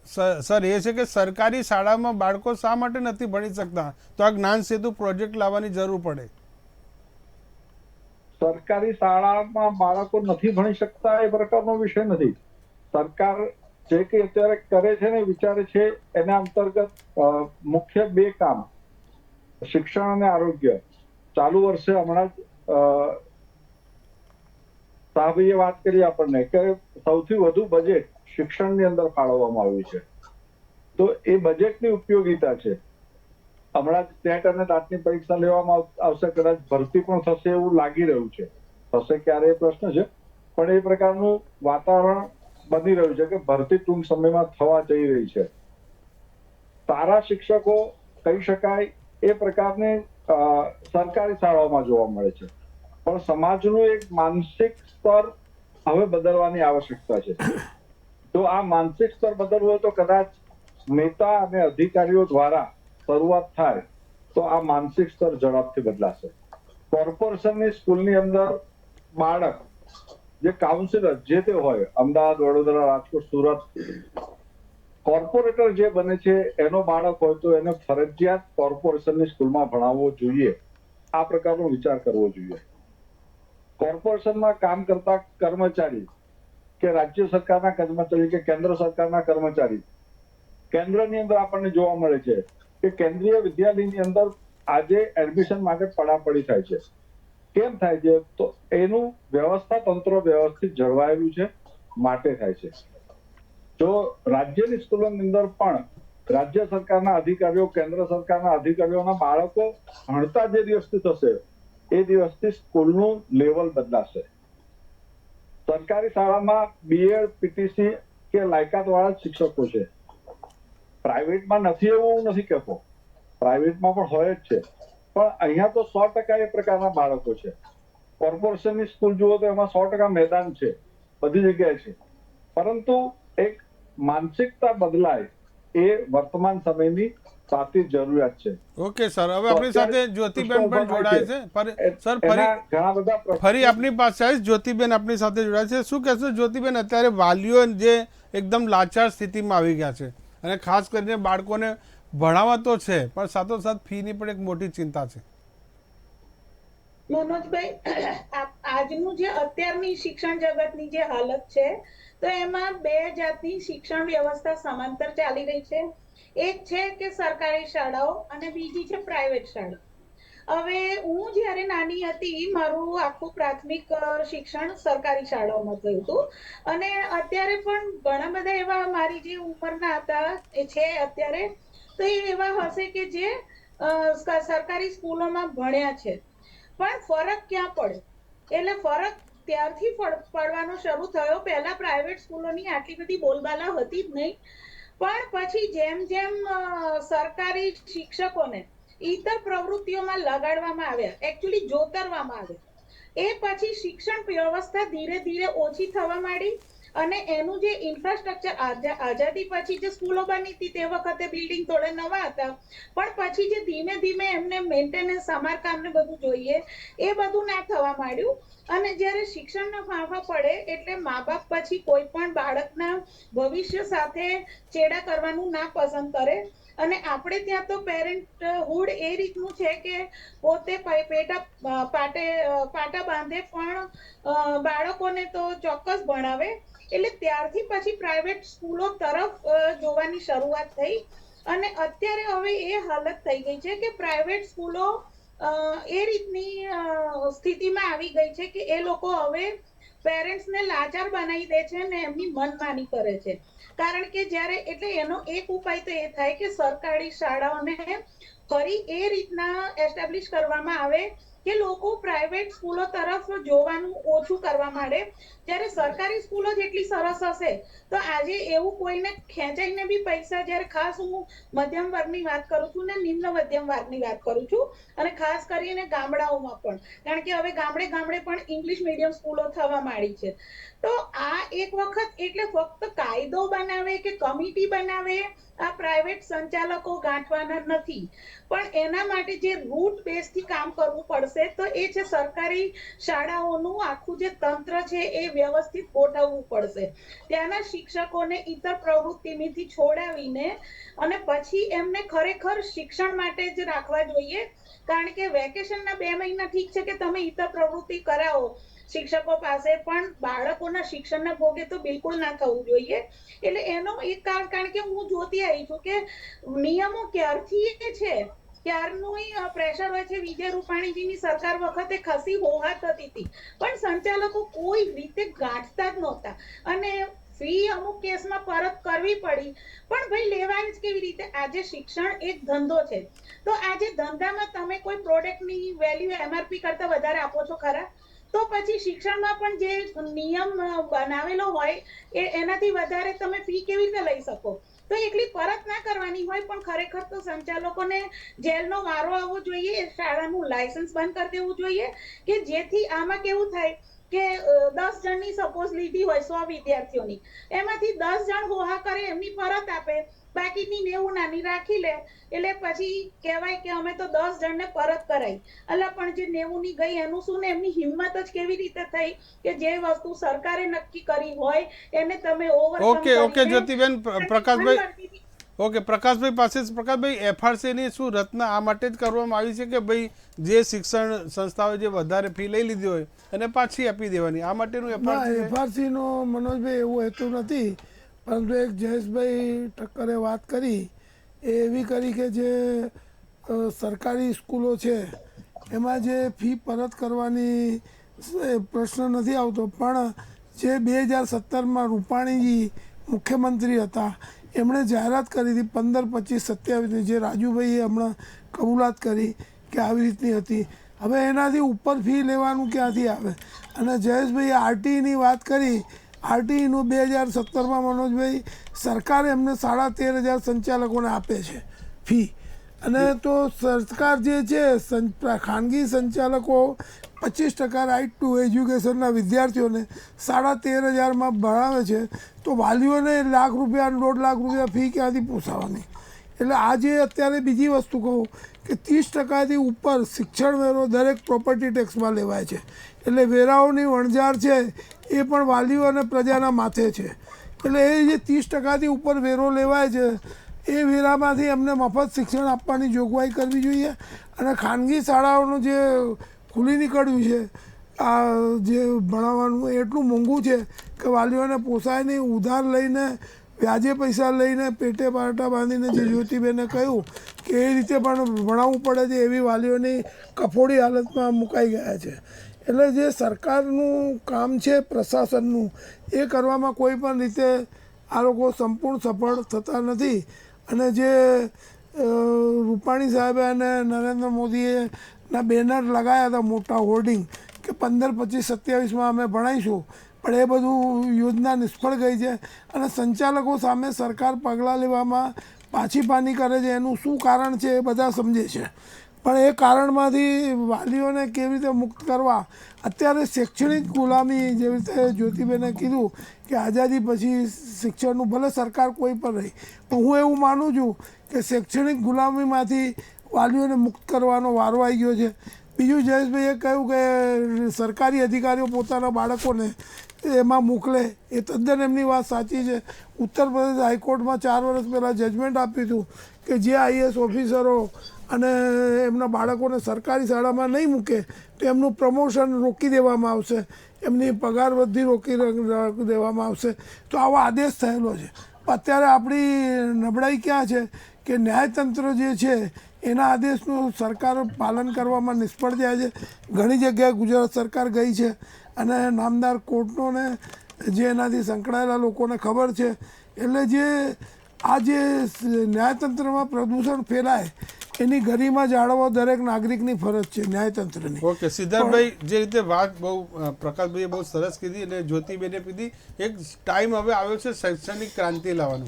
સવાલ સર એ છે કે સરકારી શાળામાં બાળકો શા માટે નથી ભણી શકતા? તો આ જ્ઞાન સેતુ પ્રોજેક્ટ લાવવાની જરૂર પડે. સરકારી શાળામાં બાળકો નથી ભણી શકતા એ પ્રકારનો વિષય નથી. સરકાર જે કે અત્યારે કરે છે ને વિચારે છે એના અંતર્ગત મુખ્ય 2 કામ, શિક્ષણ અને આરોગ્ય. ચાલુ વર્ષે હમણાં જ સાહેબે વાત કરી આપણને કે સૌથી વધુ બજેટ શિક્ષણની અંદર ફાળવવામાં આવ્યું છે, તો એ બજેટની ઉપયોગિતા છે. હમણાં જ ટેટ અને ટાટની પરીક્ષા લેવામાં આવશે, કદાચ ભરતી પણ થશે એવું લાગી રહ્યું છે. થશે ક્યારે એ પ્રશ્ન છે, પણ એ પ્રકારનું વાતાવરણ બની રહ્યું છે કે ભરતી ટૂંક સમયમાં થવા જઈ રહી છે. સારા શિક્ષકો કહી શકાય એ પ્રકારની સરકારી શાળાઓમાં જોવા મળે છે, પણ સમાજનું એક માનસિક સ્તર હવે બદલવાની આવશ્યકતા છે. જો આ માનસિક સ્તર બદલવું હોય તો કદાચ નેતા અને અધિકારીઓ દ્વારા શરૂઆત થાય તો આ માનસિક સ્તર ઝડપથી બદલાશે. કોર્પોરેશનની સ્કૂલની અંદર બાળક, જે કાઉન્સિલર જે તે હોય, અમદાવાદ, વડોદરા, રાજકોટ, સુરત, કોર્પોરેટર જે બને છે એનો બાળક હોય તો એને ફરજિયાત કોર્પોરેશનની સ્કૂલમાં ભણાવવો જોઈએ. આ પ્રકારનો વિચાર કરવો જોઈએ. કોર્પોરેશનમાં કામ કરતા કર્મચારી કે રાજ્ય સરકારના કર્મચારી કે કેન્દ્ર સરકારના કર્મચારી, કેન્દ્રની અંદર આપણને જોવા મળે છે કે કેન્દ્રીય વિદ્યાલયની અંદર આજે એડમિશન માટે પડાપડી થાય છે. કેમ થાય છે? તો એનું વ્યવસ્થા તંત્ર વ્યવસ્થિત જળવાયેલું છે માટે થાય છે. જો રાજ્યની સ્કૂલોની અંદર પણ રાજ્ય સરકારના અધિકારીઓ, કેન્દ્ર સરકારના અધિકારીઓના બાળકો ભણતા જે દિવસથી થશે એ દિવસથી સ્કૂલનું લેવલ બદલાશે. સરકારી શાળામાં બીએડ, પીટીસી કે લાયકાત વાળા શિક્ષકો છે. પ્રાઇવેટમાં નથી એવું હું નથી કહેતો, પ્રાઇવેટમાં પણ હોય જ છે, પણ અહીંયા તો 100% એ પ્રકારના બાળકો છે. કોર્પોરેશનની સ્કૂલ જુઓ તો એમાં 100% મેદાન છે, બધી જગ્યાએ છે, પરંતુ એક માનસિકતા બદલાય એ વર્તમાન સમયની સાચી જરૂરિયાત છે. ઓકે સર, હવે આપણી સાથે જ્યોતિબેન પણ જોડાય છે. સર ઘણા બધા ફરી આપની પાસે આવીશ. જ્યોતિબેન આપની સાથે જોડાય છે. શું કહેશો જ્યોતિબેન, અત્યારે વાલીઓ જે એકદમ લાચાર સ્થિતિમાં આવી ગયા છે અને ખાસ કરીને બાળકોને ભણાવવા તો છે પણ સાથોસાથ ફીની પણ એક મોટી ચિંતા છે? મનોજભાઈ, આજનું જે અત્યારની શિક્ષણ જગતની જે હાલત છે, તો એમાં 2 જાતની શિક્ષણ વ્યવસ્થા સમાંતર ચાલી રહી છે. એક છે કે સરકારી શાળાઓ અને બીજી છે પ્રાઇવેટ શાળા. હવે હું જ્યારે નાની હતી, મારું આખું પ્રાથમિક શિક્ષણ સરકારી શાળાઓમાં થયું હતું અને અત્યારે પણ ઘણા બધા એવા મારી જે ઉંમરના હતા એ છે અત્યારે, તો એ એવા હશે કે જે સરકારી સ્કૂલોમાં ભણ્યા છે. પણ ફરક ક્યાં પડે? એટલે ફરક ત્યારથી પડવાનો શરૂ થયો. પહેલા પ્રાઇવેટ સ્કૂલોની આટલી બધી બોલબાલા હતી જ નહીં, પણ પછી જેમ જેમ સરકારી શિક્ષકોને ઇતર પ્રવૃત્તિઓમાં લગાડવામાં આવ્યા, એકચ્યુઅલી જોતરવામાં આવ્યા, એ પછી શિક્ષણ વ્યવસ્થા ધીરે ધીરે ઓછી થવા માંડી અને એનું જે ઇન્ફ્રાસ્ટ્રક્ચર આઝાદી પછી જે સ્કૂલો બની હતી તે વખતે બિલ્ડિંગ થોડે નવા હતા, પણ પછી જે ધીમે ધીમે એમને મેન્ટેનન્સ, સમારકામ ને બધું જોઈએ એ બધું ના થવા માંડ્યું. અને જ્યારે શિક્ષણના ફાંફા પડે એટલે મા બાપ પછી કોઈ પણ બાળકના ભવિષ્ય સાથે ચેડા કરવાનું ના પસંદ કરે. અને આપણે ત્યાં તો પેરેન્ટહુડ એ રીતનું છે કે પોતે પાટા બાંધે પણ બાળકોને તો ચોક્કસ ભણાવે. એટલે ત્યારથી પછી પ્રાઇવેટ સ્કૂલો તરફ જોવાની શરૂઆત થઈ અને અત્યારે હવે એ હાલત થઈ ગઈ છે કે પ્રાઇવેટ સ્કૂલો એ રીતની સ્થિતિમાં આવી ગઈ છે કે એ લોકો હવે પેરેન્ટ્સને લાચાર બનાવી દે છે ને એમની મનમાની કરે છે. કારણ કે જ્યારે, એટલે એનો એક ઉપાય તો એ થાય કે સરકારી શાળાઓને ફરી એ રીતના એસ્ટાબ્લિશ કરવામાં આવે કે લોકો પ્રાઇવેટ સ્કૂલો તરફ જોવાનું ઓછું કરવા માંડે. જ્યારે સરકારી સ્કૂલો જેટલી સરસ હશે તો આજે એવું કોઈને ખેંચાઈને બી પૈસા, જ્યારે ખાસ હું મધ્યમ વર્ગની વાત કરું છું ને નિમ્ન મધ્યમ વર્ગની વાત કરું છું, અને ખાસ કરીને ગામડાઓમાં પણ, કારણ કે હવે ગામડે ગામડે પણ ઇંગ્લિશ મીડિયમ સ્કૂલો થવા માંડી છે. તો આ એક વખત એટલે ફક્ત કાયદો બનાવે કે કમિટી બનાવે આ પ્રાઇવેટ સંચાલકો ગાંઠવાના નથી, પણ એના માટે જે રૂટ બેઝ થી કામ કરવું પડશે તો એ છે સરકારી શાળાઓનું આખું જે તંત્ર છે એ વ્યવસ્થિત ગોઠવવું પડશે. ત્યાંના શિક્ષકોને ઇતર પ્રવૃત્તિથી છોડાવીને અને પછી એમને ખરેખર શિક્ષણ માટે જ રાખવા જોઈએ, કારણ કે વેકેશનના 2 મહિના ઠીક છે કે તમે ઇતર પ્રવૃત્તિ કરાવો શિક્ષકો પાસે, પણ બાળકોના શિક્ષણના ભોગે તો બિલકુલ ના થવું જોઈએ. એટલે એનો એક કારણ કે હું જોતી આવી છું કે નિયમો ક્યારથી એ છે ત્યારનું પ્રેશર હોય છે. વિજય રૂપાણીજીની સરકાર વખતે ખસી હોહાત થતી હતી, પણ સંચાલકો કોઈ રીતે ગાંઠતા જ નહોતા, અને ફી અમુક કેસમાં પરત કરવી પડી, પણ ભાઈ લેવાની જ કેવી રીતે? આજે શિક્ષણ એક ધંધો છે, તો આજે ધંધામાં તમે કોઈ પ્રોડક્ટની વેલ્યુ MRP કરતા વધારે આપો છો ખરા? તો પછી શિક્ષણમાં પણ જે નિયમ બનાવેલો હોય એનાથી વધારે તમે ફી કેવી રીતે લઈ શકો? તો એકલી પરત ના કરવાની હોય, પણ ખરેખર તો સંચાલકોને જેલનો વારો આવવો જોઈએ, શાળાનું લાયસન્સ બંધ કરી દેવું જોઈએ, કે જેથી આમાં કેવું થાય કે 10 જણની સપોઝ લીધી હોય 100 વિદ્યાર્થીઓની, એમાંથી 10 જણ હોહા કરે એમની પરત આપે, બાકીની 90 નાની રાખી લે, એટલે પછી કહેવાય કે અમે તો 10 જણને પરત કરાઈ. અલા પણ જે 90 ની ગઈ એનું શું ને? એમની હિંમત જ કેવી રીતે થઈ કે જે વસ્તુ સરકારે નક્કી કરી હોય એને તમે ઓકે જ્યોતિબેન, પ્રકાશભાઈ, ઓકે પ્રકાશભાઈ પાસે પ્રકાશભાઈ, FRCની શું રચના આ માટે જ કરવામાં આવી છે કે ભાઈ જે શિક્ષણ સંસ્થાઓ જે વધારે ફી લઈ લીધી હોય અને પાછી આપી દેવાની, આ માટેનું FRC નો મનોજભાઈ એવું હેતુ નથી, પરંતુ એક જયેશભાઈ ઠક્કરે વાત કરી એ એવી કરી કે જે સરકારી સ્કૂલો છે એમાં જે ફી પરત કરવાની પ્રશ્ન નથી આવતો, પણ જે 2017માં રૂપાણીજી મુખ્યમંત્રી હતા એમણે જાહેરાત કરી હતી 15, 25, 27ની, જે રાજુભાઈએ હમણાં કબૂલાત કરી કે આવી રીતની હતી. હવે એનાથી ઉપર ફી લેવાનું ક્યાંથી આવે? અને જયેશભાઈએ RTEની વાત કરી. RTEનું 2017માં મનોજભાઈ સરકાર એમને 13,500 સંચાલકોને આપે છે ફી, અને તો સરકાર જે છે ખાનગી સંચાલકો 25% રાઇટ ટુ એજ્યુકેશનના વિદ્યાર્થીઓને 13,500માં ભણાવે છે, તો વાલીઓને ₹1,00,000 ₹1.5 લાખ ફી ક્યાંથી પોસાવાની? એટલે આજે અત્યારે બીજી વસ્તુ કહું કે 30%થી ઉપર શિક્ષણ વેરો દરેક પ્રોપર્ટી ટેક્સમાં લેવાય છે, એટલે વેરાઓની વણઝાર છે એ પણ વાલીઓ અને પ્રજાના માથે છે. એટલે એ જે 30%થી ઉપર વેરો લેવાય છે એ વેરામાંથી એમને મફત શિક્ષણ આપવાની જોગવાઈ કરવી જોઈએ. અને ખાનગી શાળાઓનું જે ખુલ્લી નીકળ્યું છે આ જે ભણાવવાનું એટલું મોંઘું છે કે વાલીઓને પોસાય નહીં, ઉધાર લઈને વ્યાજે પૈસા લઈને પેટે પાટા બાંધીને, જે જ્યોતિબેને કહ્યું કે એ રીતે પણ ભણાવવું પડે છે, એવી વાલીઓની કફોડી હાલતમાં મુકાઈ ગયા છે. એટલે જે સરકારનું કામ છે પ્રશાસનનું એ કરવામાં કોઈ પણ રીતે આ લોકો સંપૂર્ણ સફળ થતા નથી. અને જે રૂપાણી સાહેબે અને નરેન્દ્ર મોદીએ ના બેનર લગાવ્યા હતા મોટા હોર્ડિંગ કે 15, 25, 27માં અમે ભણાવીશું, પણ એ બધું યોજના નિષ્ફળ ગઈ છે. અને સંચાલકો સામે સરકાર પગલાં લેવામાં પાછી પાની કરે છે. એનું શું કારણ છે એ બધા સમજે છે, પણ એ કારણમાંથી વાલીઓને કેવી રીતે મુક્ત કરવા? અત્યારે શૈક્ષણિક ગુલામી, જેવી રીતે જ્યોતિબેને કીધું કે આઝાદી પછી શિક્ષણનું ભલે સરકાર કોઈ પણ રહી, પણ હું એવું માનું છું કે શૈક્ષણિક ગુલામીમાંથી વાલીઓને મુક્ત કરવાનો વારો આવી ગયો છે. બીજું જયેશભાઈએ કહ્યું કે સરકારી અધિકારીઓ પોતાના બાળકોને એમાં મોકલે, એ તદ્દન એમની વાત સાચી છે. ઉત્તર પ્રદેશ હાઈકોર્ટમાં 4 વર્ષ પહેલાં જજમેન્ટ આપ્યું હતું કે જે IAS ઓફિસરો અને એમના બાળકોને સરકારી શાળામાં નહીં મૂકે તો એમનું પ્રમોશન રોકી દેવામાં આવશે, એમની પગાર વૃદ્ધિ રોકી દેવામાં આવશે. તો આવો આદેશ થયેલો છે. અત્યારે આપણી નબળાઈ ક્યાં છે કે ન્યાયતંત્ર જે છે એના આદેશનું સરકાર પાલન કરવામાં નિષ્ફળ જાય છે. ઘણી જગ્યાએ ગુજરાત સરકાર ગઈ છે અને નામદાર કોર્ટોને જે એનાથી સંકળાયેલા લોકોને ખબર છે. એટલે જે આ જે ન્યાયતંત્રમાં પ્રદૂષણ ફેલાય એની ગરિમા જાળવવા દરેક નાગરિકની ફરજ છે, ન્યાયતંત્રની. ઓકે સિદ્ધાર્થભાઈ, જે રીતે વાત બહુ પ્રકાશભાઈએ બહુ સરસ કીધી અને જ્યોતિબેને કીધી, એક ટાઈમ હવે આવ્યો છે શૈક્ષણિક ક્રાંતિ લાવવાનો.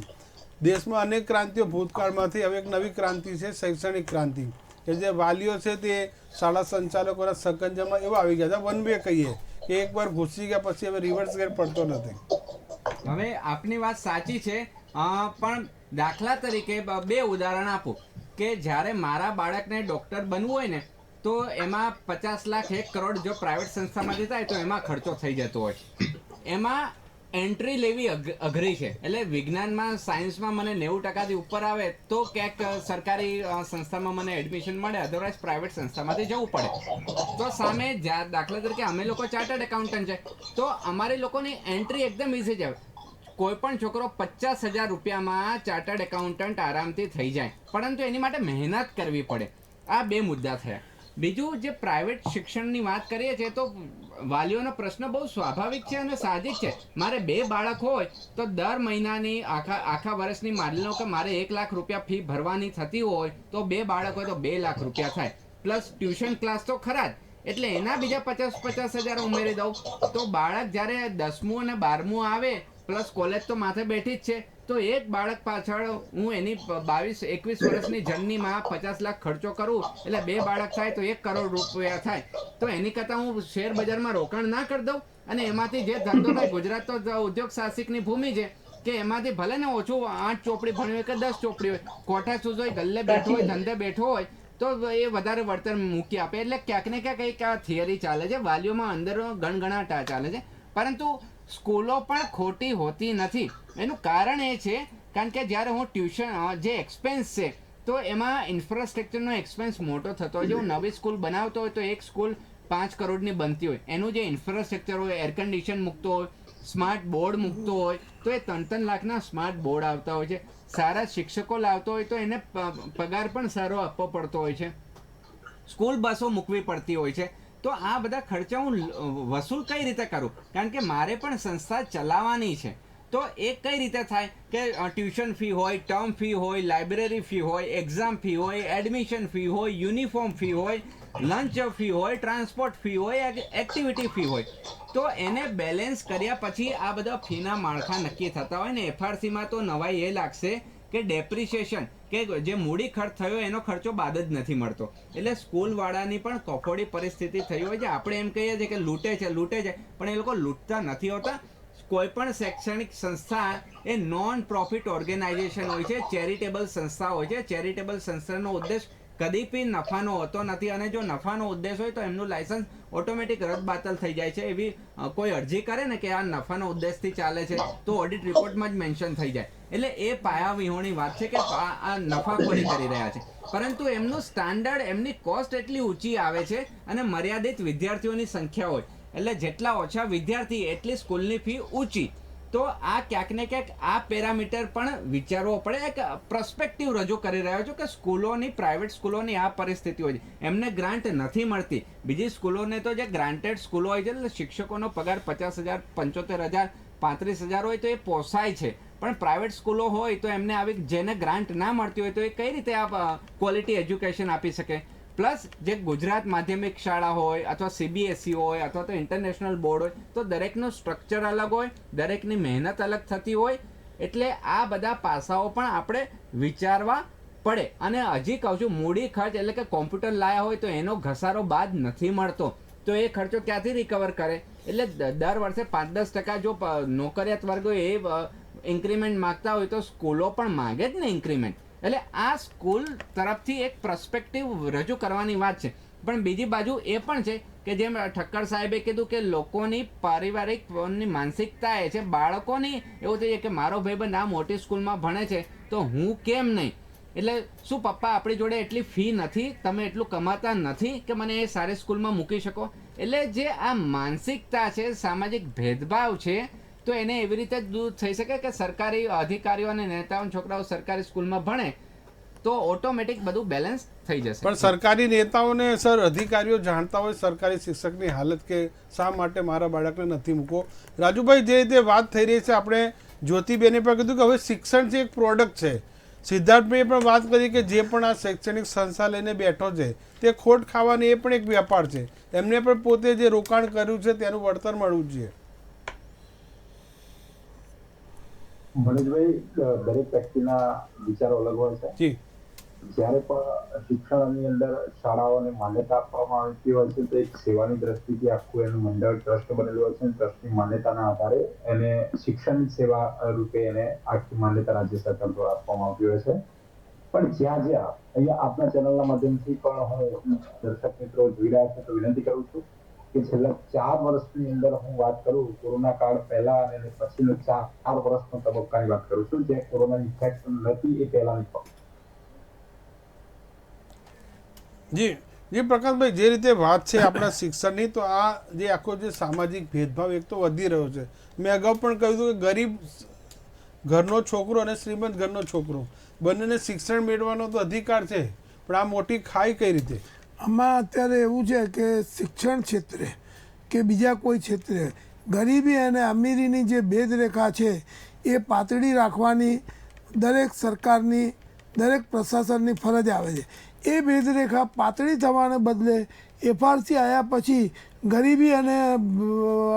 દેશમાં અનેક ક્રાંતિઓ ભૂતકાળમાંથી, હવે એક નવી ક્રાંતિ છે શૈક્ષણિક ક્રાંતિ. કે જે વાલીઓ છે તે શાળા સંચાલકોના સકંજામાં એવા આવી ગયા છે, વન વે કહીએ કે એકવાર ઘૂસી ગયા પછી હવે રિવર્સ ગેર પડતો નથી. હવે આપની વાત સાચી છે, પણ દાખલા તરીકે બે ઉદાહરણ આપું કે જ્યારે મારા બાળકને ડૉક્ટર બનવું હોય ને તો એમાં 50 લાખ 1 કરોડ જો પ્રાઇવેટ સંસ્થામાંથી થાય તો એમાં ખર્ચો થઈ જતો હોય. એમાં એન્ટ્રી લેવી અઘરી છે. એટલે વિજ્ઞાનમાં સાયન્સમાં મને 90%થી ઉપર આવે તો ક્યાંક સરકારી સંસ્થામાં મને એડમિશન મળે, અધરવાઇઝ પ્રાઇવેટ સંસ્થામાંથી જવું પડે. તો સામે દાખલા તરીકે અમે લોકો ચાર્ટર્ડ એકાઉન્ટન્ટ છે તો અમારી લોકોની એન્ટ્રી એકદમ ઇઝી છે. કોઈ પણ છોકરો 50,000 રૂપિયામાં ચાર્ટર્ડ એકાઉન્ટન્ટ આરામથી થઈ જાય, પરંતુ એની માટે મહેનત કરવી પડે. આ બે મુદ્દા થયા. બીજું, જે પ્રાઇવેટ શિક્ષણની વાત કરીએ છીએ તો વાલીઓનો પ્રશ્ન બહુ સ્વાભાવિક છે અને સાહજિક છે. મારે 2 બાળક હોય તો દર મહિનાની આખા વર્ષની માની લો કે મારે 1 લાખ રૂપિયા ફી ભરવાની થતી હોય તો 2 બાળક હોય તો 2 લાખ રૂપિયા થાય, પ્લસ ટ્યુશન ક્લાસ તો ખરા જ, એટલે એના બીજા 50,000 ઉમેરી દઉં તો બાળક જ્યારે 10મું અને 12મું આવે પ્લસ કોલેજ તો માથે બેઠી જ છે, તો એક બાળક પાછળ હું એની 22-21 વર્ષની જર્નીમાં 50 લાખ ખર્ચો કરું એટલે 2 બાળક થાય તો 1 કરોડ રૂપિયા થાય. તો એની કરતાં હું શેર બજારમાં રોકાણ ના કરી દઉં અને એમાંથી જે ધંધો થાય, ગુજરાત તો ઉદ્યોગ સાહસિકની ભૂમિ છે કે એમાંથી ભલે ને ઓછું 8 ચોપડી ભણ્યું હોય કે 10 ચોપડી હોય, કોઠા સૂઝ હોય, ગલ્લે બેઠો હોય, ધંધે બેઠો હોય તો એ વધારે વળતર મૂકી આપે. એટલે ક્યાંક ને ક્યાંક એક આ થિયરી ચાલે છે, વાલીઓમાં અંદર ગણગણાટા ચાલે છે. પરંતુ સ્કૂલો પણ ખોટી હોતી નથી. એનું કારણ એ છે કારણ કે જ્યારે હું ટ્યુશન જે એક્સપેન્સ છે તો એમાં ઇન્ફ્રાસ્ટ્રક્ચરનો એક્સપેન્સ મોટો થતો હોય. જો હું નવી સ્કૂલ બનાવતો હોય તો એક સ્કૂલ 5 કરોડની બનતી હોય, એનું જે ઇન્ફ્રાસ્ટ્રક્ચર હોય, એર કન્ડિશન મૂકતો હોય, સ્માર્ટ બોર્ડ મૂકતો હોય તો એ 3-3 લાખના સ્માર્ટ બોર્ડ આવતા હોય છે. સારા શિક્ષકો લાવતો હોય તો એને પગાર પણ સારો આપવો પડતો હોય છે. સ્કૂલ બસો મૂકવી પડતી હોય છે. તો આ બધા ખર્ચા હું વસૂલ કઈ રીતે કરું? કારણ કે મારે પણ સંસ્થા ચલાવવાની છે. તો એ કઈ રીતે થાય કે ટ્યુશન ફી હોય, ટર્મ ફી હોય, લાઇબ્રેરી ફી હોય, એક્ઝામ ફી હોય, એડમિશન ફી હોય, યુનિફોર્મ ફી હોય, લંચ ફી હોય, ટ્રાન્સપોર્ટ ફી હોય, એક્ટિવિટી ફી હોય. તો એને બેલેન્સ કર્યા પછી આ બધા ફીના માળખા નક્કી થતા હોય ને. એફઆરસીમાં તો નવાઈ એ લાગશે કે ડેપ્રિસિએશન કે જે મૂડી ખર્ચ થયો એનો ખર્ચો બાદ જ નથી મળતો. એટલે સ્કૂલવાળાની પણ કફોડી પરિસ્થિતિ થઈ હોય છે. આપણે એમ કહીએ છીએ કે લૂંટે છે, પણ એ લોકો લૂંટતા નથી હોતા. કોઈ પણ શૈક્ષણિક સંસ્થા એ નોન પ્રોફિટ ઓર્ગેનાઇઝેશન હોય છે, ચેરિટેબલ સંસ્થા હોય છે. ચેરિટેબલ સંસ્થાનો ઉદ્દેશ કદી બી નફાનો હોતો નથી અને જો નફાનો ઉદ્દેશ હોય તો એમનું લાયસન્સ ઓટોમેટિક રદબાતલ થઈ જાય છે. એવી કોઈ અરજી કરે ને કે આ નફાનો ઉદ્દેશથી ચાલે છે તો ઓડિટ રિપોર્ટમાં જ મેન્શન થઈ જાય. એટલે એ પાયાવિહોણી વાત છે કે આ નફાખોરી કરી રહ્યા છે. પરંતુ એમનું સ્ટાન્ડર્ડ, એમની કોસ્ટ એટલી ઊંચી આવે છે અને મર્યાદિત વિદ્યાર્થીઓની સંખ્યા હોય એટલે જેટલા ઓછા વિદ્યાર્થી એટલી સ્કૂલની ફી ઊંચી. તો આ ક્યાંક ને ક્યાંક આ પેરામીટર પણ વિચારવો પડે. એક પર્સપેક્ટિવ રજૂ કરી રહ્યો છું કે સ્કૂલોની, પ્રાઇવેટ સ્કૂલોની આ પરિસ્થિતિ હોય છે. એમને ગ્રાન્ટ નથી મળતી. બીજી સ્કૂલોને તો જે ગ્રાન્ટેડ સ્કૂલો હોય છે એટલે શિક્ષકોનો પગાર 50,000, 75,000, 35,000 હોય તો એ પોસાય છે. પણ પ્રાઇવેટ સ્કૂલો હોય તો એમને આવી જેને ગ્રાન્ટ ના મળતી હોય તો એ કઈ રીતે આ ક્વોલિટી એજ્યુકેશન આપી શકે? પ્લસ જે ગુજરાત માધ્યમિક શાળા હોય અથવા CBSE હોય અથવા તો ઇન્ટરનેશનલ બોર્ડ હોય તો દરેકનું સ્ટ્રક્ચર અલગ હોય, દરેકની મહેનત અલગ થતી હોય. એટલે આ બધા પાસાઓ પણ આપણે વિચારવા પડે. અને હજી કહું છું, મૂડી ખર્ચ એટલે કે કોમ્પ્યુટર લાયા હોય તો એનો ઘસારો બાદ નથી મળતો તો એ ખર્ચો ક્યાંથી રિકવર કરે? એટલે દર વર્ષે 5-10% જો નોકરિયાત વર્ગો એ ઇન્ક્રીમેન્ટ માગતા હોય તો સ્કૂલો પણ માગે જ ને ઇન્ક્રીમેન્ટ. એટલે આ સ્કૂલ તરફથી એક પર્સપેક્ટિવ રજૂ કરવાની વાત છે. પણ બીજી બાજુ એ પણ છે કે જેમ ઠક્કર સાહેબે કીધું કે લોકોની પારિવારિક માનસિકતા એ છે, બાળકોની એવું થઈ જાય કે મારો ભાઈબંધ આ મોટી સ્કૂલમાં ભણે છે તો હું કેમ નહીં? એટલે શું પપ્પા આપણી જોડે એટલી ફી નથી, તમે એટલું કમાતા નથી કે મને એ સારી સ્કૂલમાં મૂકી શકો? એટલે જે આ માનસિકતા છે, સામાજિક ભેદભાવ છે, તો એને એવી રીતે દૂર થઈ શકે કે સરકારી અધિકારીઓ અને નેતાઓ છોકરાઓ સરકારી સ્કૂલમાં ભણે તો ઓટોમેટિક બધું બેલેન્સ થઈ જશે. પણ સરકારી નેતાઓને સર, અધિકારીઓ જાણતા હોય સરકારી શિક્ષકની હાલત કે શા માટે મારા બાળકને નથી મૂકો. રાજુભાઈ, જે રીતે વાત થઈ રહી છે, આપણે જ્યોતિબેને પણ કીધું કે હવે શિક્ષણ જે એક પ્રોડક્ટ છે, સિદ્ધાર્થભાઈએ પણ વાત કરી કે જે પણ આ શૈક્ષણિક સંસ્થા લઈને બેઠો છે તે ખોટ ખાવાની એ પણ એક વ્યાપાર છે, એમને પણ પોતે જે રોકાણ કર્યું છે તેનું વળતર મળવું જોઈએ. મનોજભાઈ, દરેક વ્યક્તિના વિચારો અલગ હોય છે. જી. જ્યારે પણ શિક્ષણની અંદર શાળાઓને માન્યતા આપવામાં આવતી હોય છે તો એક સેવાની દ્રષ્ટિથી આખું એનું મંડળ ટ્રસ્ટ બનેલું હોય છે. ટ્રસ્ટની માન્યતાના આધારે એને શિક્ષણ સેવા રૂપે એને આખી માન્યતા રાજ્ય સરકાર દ્વારા આપવામાં આવતી હોય છે. પણ જ્યાં અહીંયા આપના ચેનલના માધ્યમથી પણ હું દર્શક મિત્રો જોઈ રહ્યા છે તો વિનંતી કરું છું કે છેલ્લા 4 વર્ષની અંદર હું વાત કરું, કોરોના કાળ પહેલા અને પછીનો 4 વર્ષનો તબક્કાની વાત કરું છું, જે કોરોનાની ઇફેક્ટ નથી એ પહેલાની પણ. જી જી પ્રકાશભાઈ, જે રીતે વાત છે આપણા શિક્ષણની, તો આ જે આખો જે સામાજિક ભેદભાવ એક તો વધી રહ્યો છે. મેં અગાઉ પણ કહ્યું હતું કે ગરીબ ઘરનો છોકરો અને શ્રીમંત ઘરનો છોકરો બંનેને શિક્ષણ મેળવવાનો તો અધિકાર છે, પણ આ મોટી ખાઈ કઈ રીતે? આમાં અત્યારે એવું છે કે શિક્ષણ ક્ષેત્રે કે બીજા કોઈ ક્ષેત્રે ગરીબી અને અમીરીની જે ભેદરેખા છે એ પાતળી રાખવાની દરેક સરકારની, દરેક પ્રશાસનની ફરજ આવે છે. એ ભેદરેખા પાતળી થવાને બદલે એફઆરસી આવ્યા પછી ગરીબી અને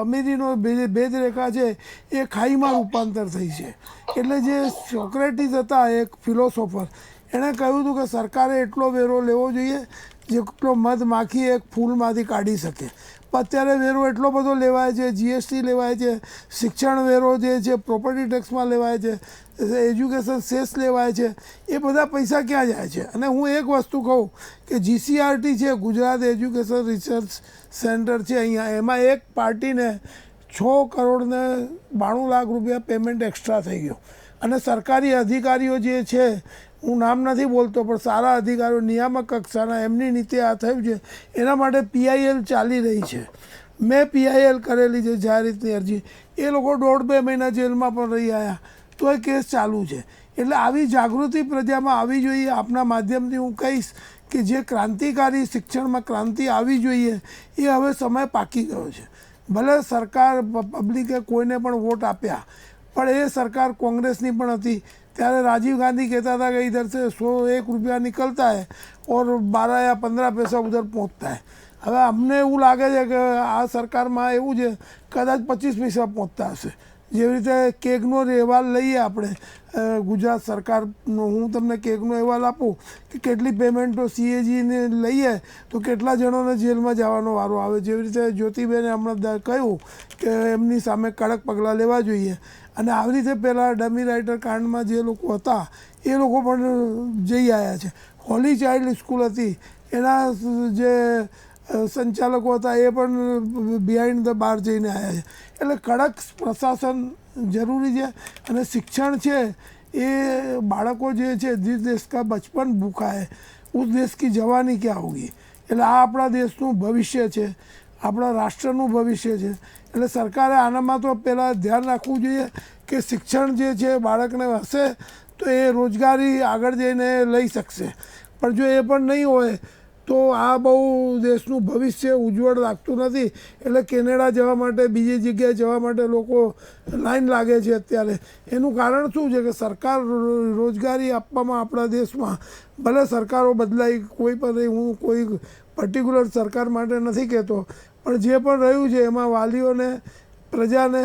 અમીરીનો ભેદરેખા છે એ ખાઈમાં રૂપાંતર થઈ છે. એટલે જે સોક્રેટીસ હતા, એક ફિલોસોફર, એણે કહ્યું હતું કે સરકારે એટલો વેરો લેવો જોઈએ જેટલો મધમાખી એક ફૂલમાંથી કાઢી શકે. પણ અત્યારે વેરો એટલો બધો લેવાય છે, જીએસટી લેવાય છે, શિક્ષણ વેરો જે છે પ્રોપર્ટી ટેક્સમાં લેવાય છે, એજ્યુકેશન સેસ લેવાય છે, એ બધા પૈસા ક્યાં જાય છે? અને હું એક વસ્તુ કહું કે જીસીઆરટી છે, ગુજરાત એજ્યુકેશન રિસર્ચ સેન્ટર છે અહીંયા, એમાં એક પાર્ટીને 6 કરોડ ને 92 લાખ રૂપિયા પેમેન્ટ એક્સ્ટ્રા થઈ ગયો. અને સરકારી અધિકારીઓ જે છે, હું નામ નથી બોલતો, પણ સારા અધિકારીઓ નિયામક કક્ષાના, એમની નીચે આ થયું છે. એના માટે પીઆઈએલ ચાલી રહી છે. મેં પીઆઈએલ કરેલી છે જાહેરાતની અરજી, એ લોકો 1.5-2 મહિના જેલમાં પણ રહી આવ્યા, તો એ કેસ ચાલુ છે. એટલે આવી જાગૃતિ પ્રજામાં આવી જોઈએ. આપના માધ્યમથી હું કહીશ કે જે ક્રાંતિકારી શિક્ષણમાં ક્રાંતિ આવી જોઈએ એ હવે સમય પાકી ગયો છે. ભલે સરકાર, પબ્લિકે કોઈને પણ વોટ આપ્યા, પણ એ સરકાર કોંગ્રેસની પણ હતી. ત્યારે રાજીવ ગાंधी कहता था कि इधर से 101 रुपया निकलता है और 12 या 15 पैसा उधर पहुंचता है. હવે અમને એવું લાગે છે કે આ સરકારમાં એવું છે કદાચ 25 પૈસા પહોંચતા હશે. જેવી રીતે કેગનો અહેવાલ લઈએ આપણે ગુજરાત સરકારનો, હું તમને કેગનો અહેવાલ આપું કે કેટલી પેમેન્ટો સીએજીને લઈએ તો કેટલા જણોને જેલમાં જવાનો વારો આવે. જેવી રીતે જ્યોતિબેને હમણાં કહ્યું કે એમની સામે કડક પગલાં લેવા જોઈએ. અને આવી રીતે પહેલાં ડમી રાઇટર કાંડમાં જે લોકો હતા એ લોકો પણ જઈ આવ્યા છે. હોલી ચાઇલ્ડ સ્કૂલ હતી, એના જે સંચાલકો હતા એ પણ બિહાઇન્ડ ધ બાર જઈને આવ્યા છે. એટલે કડક પ્રશાસન જરૂરી છે. અને શિક્ષણ છે એ બાળકો જે છે, जिस देश का बचपन भूखा है उस देश की जवानी क्या होगी. એટલે આ આપણા દેશનું ભવિષ્ય છે, આપણા રાષ્ટ્રનું ભવિષ્ય છે. એટલે સરકારે આનામાં તો પહેલાં ધ્યાન રાખવું જોઈએ કે શિક્ષણ જે છે બાળકને હશે તો એ રોજગારી આગળ જઈને લઈ શકશે. પણ જો એ પણ નહીં હોય તો આ બહુ દેશનું ભવિષ્ય ઉજ્જવળ લાગતું નથી. એટલે કેનેડા જવા માટે, બીજી જગ્યાએ જવા માટે લોકો લાઈન લાગે છે અત્યારે. એનું કારણ શું છે કે સરકાર રોજગારી આપવામાં આપણા દેશમાં, ભલે સરકારો બદલાઈ, કોઈ પણ, હું કોઈ પર્ટિક્યુલર સરકાર માટે નથી કહેતો, પણ જે પણ રહ્યું છે એમાં વાલીઓને, પ્રજાને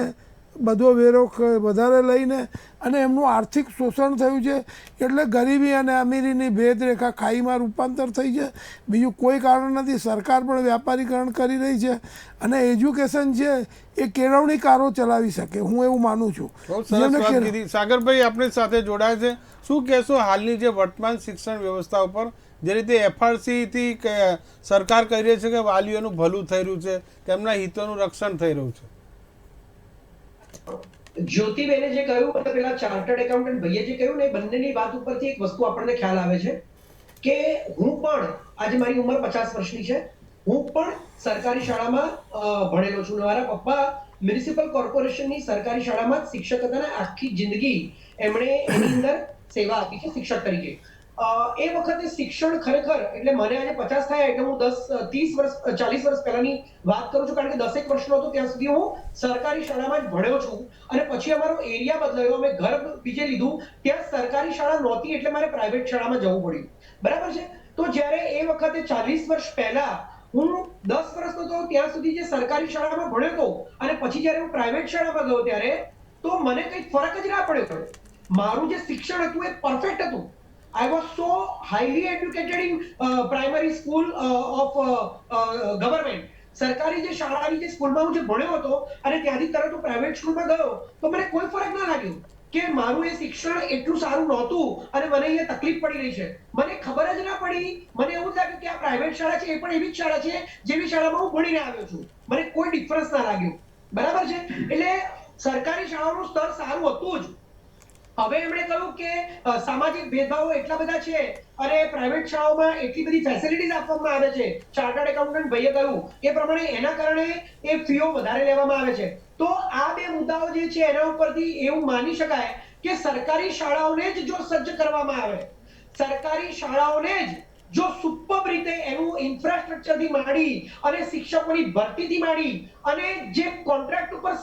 બધો વેરો વધારે લઈને અને એમનું આર્થિક શોષણ થયું છે. એટલે ગરીબી અને અમીરીની ભેદરેખા ખાઈમાં રૂપાંતર થઈ છે. બીજું કોઈ કારણ નથી. સરકાર પણ વ્યાપારીકરણ કરી રહી છે અને એજ્યુકેશન છે એ કેળવણીકારો ચલાવી શકે, હું એવું માનું છું. સાગરભાઈ આપણી સાથે જોડાય છે, શું કહેશો હાલની જે વર્તમાન શિક્ષણ વ્યવસ્થા ઉપર, જે રીતે એફઆરસીથી સરકાર કહી રહી છે કે વાલીઓનું ભલું થઈ રહ્યું છે, તેમના હિતોનું રક્ષણ થઈ રહ્યું છે? જ્યોતિબેને જે કહ્યું અને પેલા ચાર્ટર્ડ એકાઉન્ટન્ટ ભાઈએ જે કહ્યું ને, બંનેની વાત ઉપરથી એક વસ્તુ આપણને ખ્યાલ આવે છે કે હું પણ, આજે મારી ઉંમર 50 વર્ષની છે, હું પણ સરકારી શાળામાં ભણેલો છું. મારા પપ્પા મ્યુનિસિપલ કોર્પોરેશનની સરકારી શાળામાં શિક્ષક હતા અને આખી જિંદગી એમણે એની અંદર સેવા આપી છે શિક્ષક તરીકે. એ વખતે શિક્ષણ ખરેખર એટલે મને આજે 50 થયા એટલે હું 30 વર્ષ 40 વર્ષ પહેલાની વાત કરું છું, કારણ કે 10 વર્ષનો હતો ત્યાં સુધી હું સરકારી શાળામાં જ ભણ્યો છું. અને પછી અમારો એરિયા બદલાયો, અમે ઘર બીજે લીધું, ત્યાં સરકારી શાળા નહોતી એટલે મારે પ્રાઇવેટ શાળામાં જવું પડ્યું. બરાબર છે. તો જ્યારે એ વખતે 40 વર્ષ પહેલા હું 10 વર્ષનો હતો ત્યાં સુધી જે સરકારી શાળામાં ભણ્યો હતો અને પછી જ્યારે હું પ્રાઇવેટ શાળામાં ગયો ત્યારે તો મને કંઈ ફરક જ ના પડ્યો. મારું જે શિક્ષણ હતું એ પરફેક્ટ હતું. I was so highly educated in primary school of government. સરકારી જે શાળાની જે સ્કૂલમાં હું જે ભણ્યો હતો અને ત્યાંથી તરત હું પ્રાઇવેટ સ્કૂલમાં ગયો તો મને કોઈ ફરક ના લાગ્યો કે મારું એ શિક્ષણ એટલું સારું નહોતું અને મને અહીંયા તકલીફ પડી રહી છે. મને ખબર જ ના પડી. મને એવું જ લાગ્યું કે આ પ્રાઇવેટ શાળા છે એ પણ એવી જ શાળા છે જેવી શાળામાં હું ભણીને આવ્યો છું. મને કોઈ ડિફરન્સ ના લાગ્યો. બરાબર છે. એટલે સરકારી શાળાનું સ્તર સારું હતું જ. હવે એમણે કહ્યું કે સામાજિક ભેદભાવો એટલા બધા છે અને પ્રાઇવેટ શાળાઓમાં એટલી બધી ફેસિલિટીઝ આપવામાં આવે છે. ચાર્ટર્ડ એકાઉન્ટન્ટ ભાઈએ કહ્યું એ પ્રમાણે એના કારણે એ ફીઓ વધારે લેવામાં આવે છે. તો આ બે મુદ્દાઓ જે છે એના ઉપરથી એવું માની શકાય કે સરકારી શાળાઓને જ જો સજ્જ કરવામાં આવે, સરકારી શાળાઓને જ જો સુપર રીતે એનું ઇન્ફ્રાસ્ટ્રક્ચરથી માંડી અને શિક્ષકોની ભરતીથી માંડી અને જે કોન્ટ્રાક્ટ ઉપર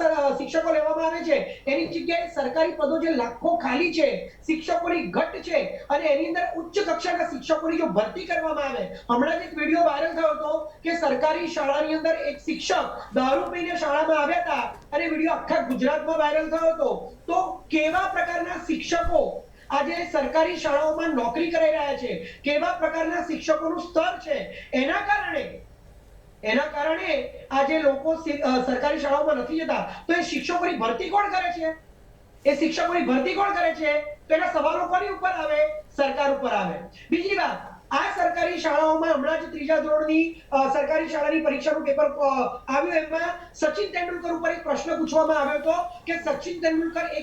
શિક્ષકો લેવામાં આવે છે એની જગ્યાએ સરકારી પદો જે લાખો ખાલી છે, શિક્ષકોની ઘટ છે અને એની અંદર ઉચ્ચ કક્ષાના શિક્ષકોની જો ભરતી કરવામાં આવે. હમણાં જ એક વિડીયો વાયરલ થયો હતો કે સરકારી શાળાની અંદર એક શિક્ષક દારૂ પીને શાળામાં આવ્યા હતા અને વિડીયો આખા ગુજરાતમાં વાયરલ થયો હતો. તો કેવા પ્રકારના શિક્ષકો આજે સરકારી શાળાઓમાં નોકરી કરી રહ્યા છે, કેવા પ્રકારના શિક્ષકોનું સ્તર છે, એના કારણે આજે લોકો સરકારી શાળાઓમાં નથી જતા. તો એ શિક્ષકોની ભરતી કોણ કરે છે? એ શિક્ષકોની ભરતી કોણ કરે છે? તો એના સવાલો કોની ઉપર આવે? સરકાર ઉપર આવે. બીજી વાત, આ સરકારી શાળાઓમાં હમણાં જ 3જા ધોરણની સરકારી શાળાની પરીક્ષાનું પેપર આવ્યું. એમાં સચિન તેંડુલકર ઉપર એક પ્રશ્ન પૂછવામાં આવ્યો હતો કે સચિન તેંડુલકર એ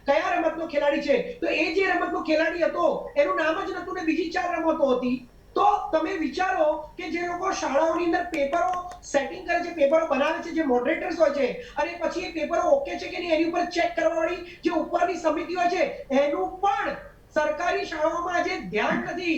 કયા રમતનો ખેલાડી છે? તો એ જે રમતનો ખેલાડી હતો એનું નામ જ નતું ને બીજી 4 રમતો હતી. તો તમે વિચારો કે જે લોકો શાળાઓની અંદર પેપરો સેટિંગ કરે છે, પેપરો બનાવે છે, જે મોડરેટર્સ હોય છે અને પછી એ પેપરો ઓકે છે કે નહીં એની ઉપર ચેક કરવાવાળી જે ઉપરની સમિતિ હોય છે એનું પણ સરકારી શાળાઓમાં આજે ધ્યાન નથી.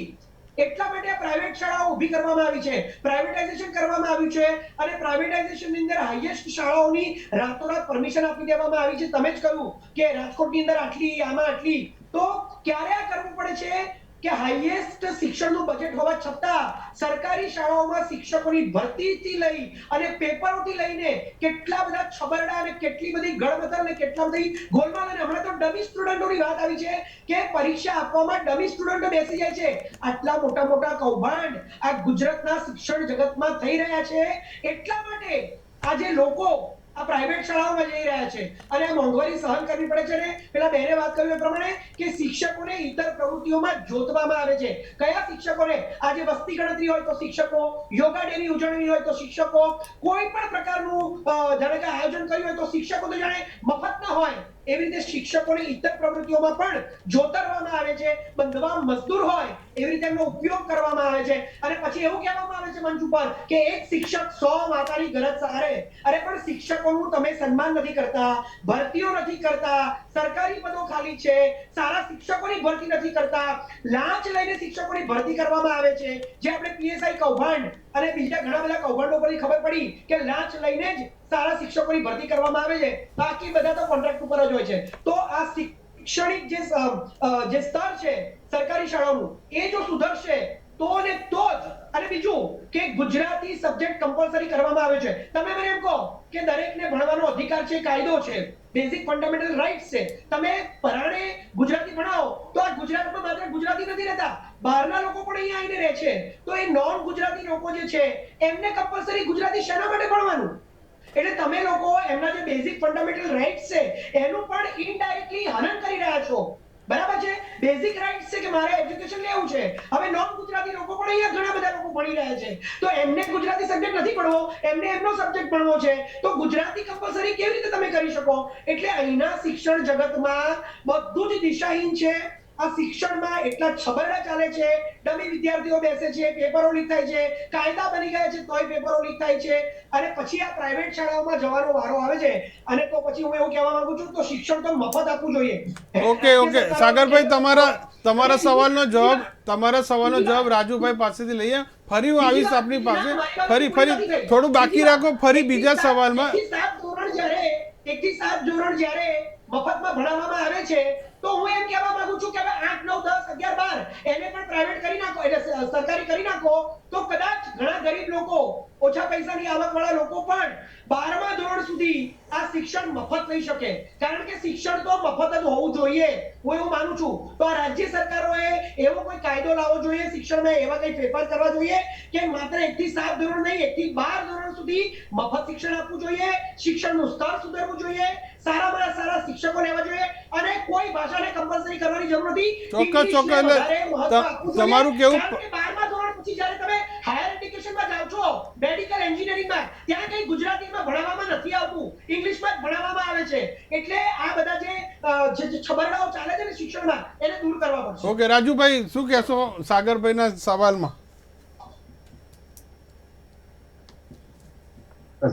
એટલા માટે પ્રાઇવેટ શાળાઓ ઊભી કરવામાં આવી છે, પ્રાઇવેટાઇઝેશન કરવામાં આવ્યું છે અને પ્રાઇવેટાઇઝેશનની અંદર હાઈએસ્ટ શાળાઓની રાતોરાત પરમિશન આપી દેવામાં આવી છે. તમે જ કહ્યું કે રાજકોટની અંદર આટલી, આમાં આટલી. તો ક્યારે આ કરવું પડે છે કે હાઈએસ્ટ શિક્ષણનું બજેટ હોવા છતાં સરકારી શાળાઓમાં શિક્ષકોની ભરતીથી લઈ અને પેપરોથી લઈને કેટલા બધા છબરડા અને કેટલી બધી ગળમથલ અને કેટલા બધી ગોલમાલ. અને હમણાં તો ડમી સ્ટુડન્ટોની વાત આવી છે કે પરીક્ષા આપવામાં ડમી સ્ટુડન્ટો બેસી જાય છે. આટલા મોટા મોટા કૌભાંડ આ ગુજરાતના શિક્ષણ જગતમાં થઈ રહ્યા છે. એટલા માટે આજે લોકો આ પ્રાઇવેટ શાળાઓમાં જઈ રહ્યા છે અને મોંઘવારી સહન કરવી પડે છે. ને પેલા બેને વાત કરી એ પ્રમાણે કે શિક્ષકોને ઇતર પ્રવૃત્તિઓમાં જોતવામાં આવે છે. કયા શિક્ષકોને? આજે વસ્તી ગણતરી હોય તો શિક્ષકો, યોગા ડેની ઉજવણી હોય તો શિક્ષકો, કોઈ પણ પ્રકારનું જાણે કે આયોજન કર્યું હોય તો શિક્ષકો તો જાણે મફત ના હોય એવી રીતે શિક્ષકોને ઇતર પ્રવૃત્તિઓમાં પણ જોતરવામાં આવે છે. બંધવા મજદૂર હોય એવી રીતે એમનો ઉપયોગ કરવામાં આવે છે અને પછી એવું કહેવામાં આવે છે મંચ ઉપર કે એક શિક્ષક 100 માતાની ગરજ સહારે. અરે પણ શિક્ષકોનું તમે સન્માન નથી કરતા, ભરતીઓ નથી કરતા, સરકારી પદો ખાલી છે, સારા શિક્ષકોની ભરતી નથી કરતા, લાંચ લઈને શિક્ષકોની ભરતી કરવામાં આવે છે. જે આપણે પીએસઆઈ કૌભાંડ અને બીજા ઘણા બધા કૌભાંડો પરથી ખબર પડી કે લાંચ લઈને જ સારા શિક્ષકોની ભરતી કરવામાં આવે છે, બાકી બધા તો કોન્ટ્રાક્ટ ઉપર જ હોય છે. તો આ શૈક્ષણિક જે સ્તર છે સરકારી શાળાઓનું એ જો સુધરશે તો ને તો જ. અને બીજું કે ગુજરાતી સબ્જેક્ટ કમ્પલસરી કરવામાં આવે છે. તમે મને એમ કહો કે દરેકને ભણવાનો અધિકાર છે, કાયદો છે, બેઝિક ફંડામેન્ટલ રાઇટ્સ છે. તમે પરાણે ગુજરાતી ભણાવો તો આ ગુજરાતમાં માત્ર ગુજરાતી નથી રહેતા, બહારના લોકો પણ અહીંયા આવીને રહે છે. તો એ નોન ગુજરાતી લોકો જે છે એમને કમ્પલસરી ગુજરાતી શેના માટે ભણવાનું? એટલે તમે લોકો એમના જે બેઝિક ફંડામેન્ટલ રાઇટ્સ છે એનું પણ ઇનડાયરેક્ટલી હનન કરી રહ્યા છો. બરાબર છે? બેઝિક રાઇટ્સ છે કે મારે એજ્યુકેશન લેવું છે. હવે નોન ગુજરાતી લોકો પણ અહીંયા ઘણા બધા લોકો ભણી રહ્યા છે. તો એમને ગુજરાતી સબ્જેક્ટ નથી ભણવો, એમને એમનો સબ્જેક્ટ ભણવો છે. તો ગુજરાતી કમ્પલસરી કેવી રીતે તમે કરી શકો? એટલે અહીંના શિક્ષણ જગતમાં બધું જ દિશાહીન છે. આ શિક્ષણમાં એટલા છબરડા ચાલે છે, ડમી વિદ્યાર્થીઓ બેસે છે, પેપરો લીક થાય છે, કાયદા બની ગયા છે તોય પેપરો લીક થાય છે અને પછી આ પ્રાઇવેટ શાળાઓમાં જવાનો વારો આવે છે. અને તો પછી હું એવું કહેવા માંગુ છું તો શિક્ષણ તો મફત આપવું જોઈએ. ઓકે સાગરભાઈ, તમારા તમારા સવાલનો જવાબ રાજુભાઈ પાસેથી લઈએ. ફરી હું આવીશ આપની પાસે. ફરી થોડું બાકી રાખો. ફરી બીજા સવાલમાં એકથી સાત ધોરણ જ્યારે મફતમાં ભણાવવામાં આવે છે તો હું એમ કહેવા માંગુ છું કે હવે 8 9 10 11 12 એને પણ પ્રાઇવેટ કરી નાખો, એટલે સરકારી કરી નાખો તો કદાચ ઘણા ગરીબ લોકો, ઓછા પૈસાની આવકવાળા લોકો પણ 12મા ધોરણ સુધી આ શિક્ષણ મફત લઈ શકે. કારણ કે શિક્ષણ તો મફત જ હોવું જોઈએ, હું એવું માનું છું. તો આ રાજ્ય સરકારોએ એવો કોઈ કાયદો લાવવો જોઈએ શિક્ષણમાં, એવા કઈ ફેરફાર કરવા જોઈએ કે માત્ર 1 થી 7 ધોરણ નહીં, 1 થી 12 ધોરણ સુધી મફત શિક્ષણ આપવું જોઈએ, શિક્ષણનું સ્તર સુધારવું જોઈએ, સારામાં સારા શિક્ષકો લેવા જોઈએ અને કોઈ ભાષાને કમ્પલસરી કરવાની જરૂર નથી. ચોક્કસ તમારું કેવું 12મા ધોરણ પછી જ્યારે તમે હાયર એજ્યુકેશનમાં જાવ છો, મેડિકલ એન્જિનિયરિંગમાં, ત્યાં કઈ ગુજરાતીમાં ભણાવવામાં નથી આવતું, ઇંગ્લિશમાં જ ભણાવવામાં આવે છે. એટલે આ બધા જે છબરડાઓ ચાલે છે ને શિક્ષણમાં, એને દૂર કરવા પડશે. ઓકે રાજુભાઈ, શું કહેશો સાગરભાઈના સવાલમાં?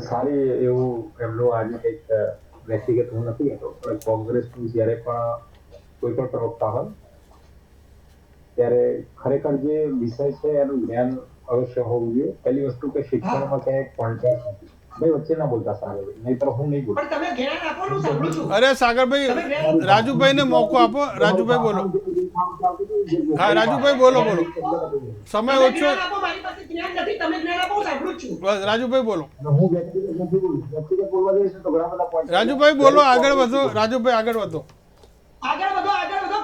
સારી એવું એમનું આજે કંઈક વ્યક્તિગત હું નથી કહેતો, પણ કોંગ્રેસનું જ્યારે પણ કોઈ પણ પ્રવક્તા હોય ત્યારે ખરેખર જે વિષય છે એનું જ્ઞાન અવશ્ય હોવું જોઈએ. પહેલી વસ્તુ કે શિક્ષણમાં ક્યાંય કોન્ટ્રાક્ટ નથી. ભાઈ વચ્ચે ના બોલતા સાગરભાઈ, નહીંતર હું નહીં બોલું. પણ તમે જ્ઞાન આપો, હું સાંભળું છું. અરે સાગરભાઈ, રાજુભાઈને મોકો આપો. રાજુભાઈ બોલો. હા રાજુભાઈ બોલો. સમય ઓછો. જ્ઞાન આપો, મારી પાસે જ્ઞાન નથી, તમે જ્ઞાન આપો, હું સાંભળું છું. બસ રાજુભાઈ બોલો. હું વ્યક્તિગત નથી બોલું. વ્યક્તિગત બોલવા જઈશ તો ઘણા બધા point રાજુભાઈ બોલો, આગળ વધો. રાજુભાઈ આગળ વધો. આગળ વધો,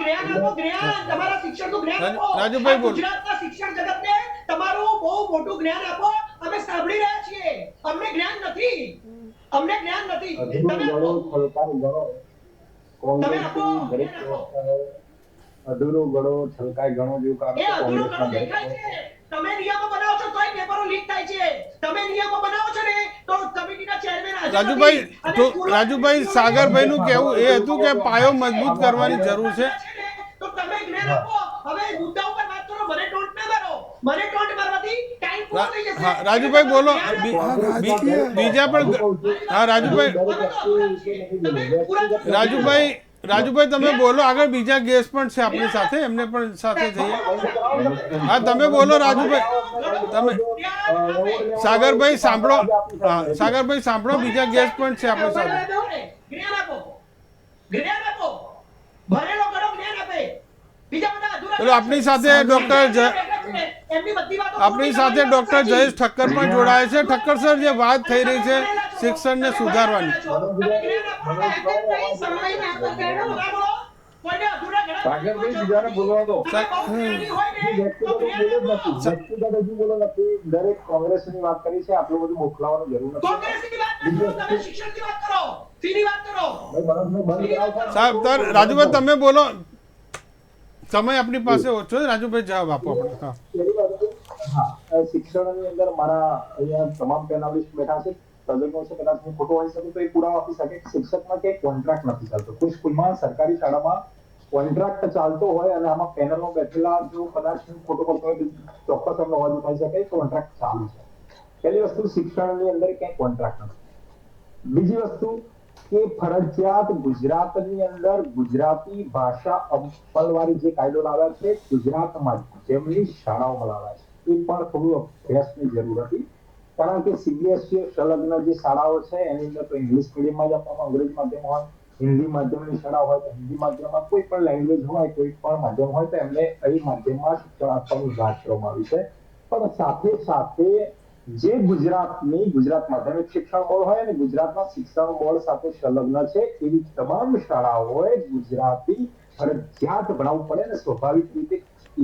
જ્ઞાન આપો, જ્ઞાન, તમારા શિક્ષણનું જ્ઞાન આપો. રાજુભાઈ બોલો. ગુજરાતના શિક્ષણ જગતને તમારું બહુ મોટું જ્ઞાન આપો. અમે સાંભળી રહ્યા છીએ, અમને જ્ઞાન નથી. તમે આપો. અધૂરો ગળો છલકાય ઘણો જેવું કામ એ અધૂરો ઘણો દેખાય છે. તમે નિયમો બનાવો છો તોય પેપરો લીક થાય છે. તમે નિયમો બનાવો છો ને તો કમિટીના ચેરમેન રાજુભાઈ સાગરભાઈનું કહેવું એ હતું કે પાયો મજબૂત કરવાની જરૂર છે. તો તમે જ્ઞાન આપો. હવે મુદ્દા ઉપર વાત કરો, મને ટોન્ટ ના મારો. મને ટોન્ટ મારવાથી ટાઈમ પૂરો થઈ જશે. હા રાજુભાઈ બોલો. બીજા પણ હા રાજુભાઈ તમે બોલો આગળ. બીજા ગેસ્ટ પણ છે આપણી સાથે, એમને પણ સાથે જઈએ. હા તમે બોલો રાજુભાઈ. તમે સાગરભાઈ સાંભળો. હા સાગરભાઈ સાંભળો, બીજા ગેસ્ટ પણ છે આપણી સાથે. ચલો આપણી સાથે ડોક્ટર જયેશ ઠક્કર પણ જોડાય છે. ઠક્કર સર, જે વાત થઈ રહી છે શિક્ષણને સુધારવાની, સાગરભાઈ બીજાને બોલવા દો. દરેક કોંગ્રેસની વાત કરી છે, આટલું બધું મોકલાવાની જરૂર નથી. રાજુભાઈ તમે બોલો. સમય આપની પાસે ઓછો છે. રાજુભાઈ જવાબ આપો આપણે. હા, શિક્ષણની અંદર મારા અહીંયા તમામ પેનલિસ્ટ બેઠા છે, તજજ્ઞો છે. કદાચ હું ખોટો હોઈ શકું તો એ પુરાવો આપી શકે. શિક્ષકમાં કે કોન્ટ્રાક્ટ નથી ચાલતો. કોઈ સ્કૂલમાં, સરકારી શાળામાં કોન્ટ્રાક્ટ ચાલતો હોય અને આમાં પેનલમાં બેઠેલા જો કદાચ હું ખોટો કરતો હોય ચોક્કસ એમનો અવાજ ઉઠાઈ શકે. કોન્ટ્રાક્ટ ચાલુ છે. પહેલી વસ્તુ, શિક્ષણની અંદર ક્યાંય કોન્ટ્રાક્ટ નથી. બીજી વસ્તુ કે ફરજિયાત ગુજરાતની અંદર ગુજરાતી ભાષા અમલવાળી જે કાયદો લાવ્યા છે, ગુજરાતમાં જેમની શાળાઓમાં લાવ્યા છે, એ પણ થોડું અભ્યાસની જરૂર હતી. કારણ કે સીબીએસઈ સંલગ્ન જે શાળાઓ છે એની અંદર તો ઇંગ્લિશ મીડિયમમાં જ આપવામાં, અંગ્રેજી માધ્યમ હોય, હિન્દી માધ્યમની શાળા હોય તો હિન્દી માધ્યમમાં, કોઈ પણ લેંગ્વેજ હોય, કોઈ પણ માધ્યમ હોય તો એમને એ માધ્યમમાં શિક્ષણ આપવાની વાત કરવામાં આવી છે. પણ સાથે સાથે જે ગુજરાત માધ્યમિક શિક્ષણ બોર્ડ હોય અને ગુજરાતના શિક્ષણ બોર્ડ સાથે સંલગ્ન છે એવી તમામ શાળાઓએ ગુજરાતી ફરજિયાત ભણાવવું પડે અને સ્વાભાવિક રીતે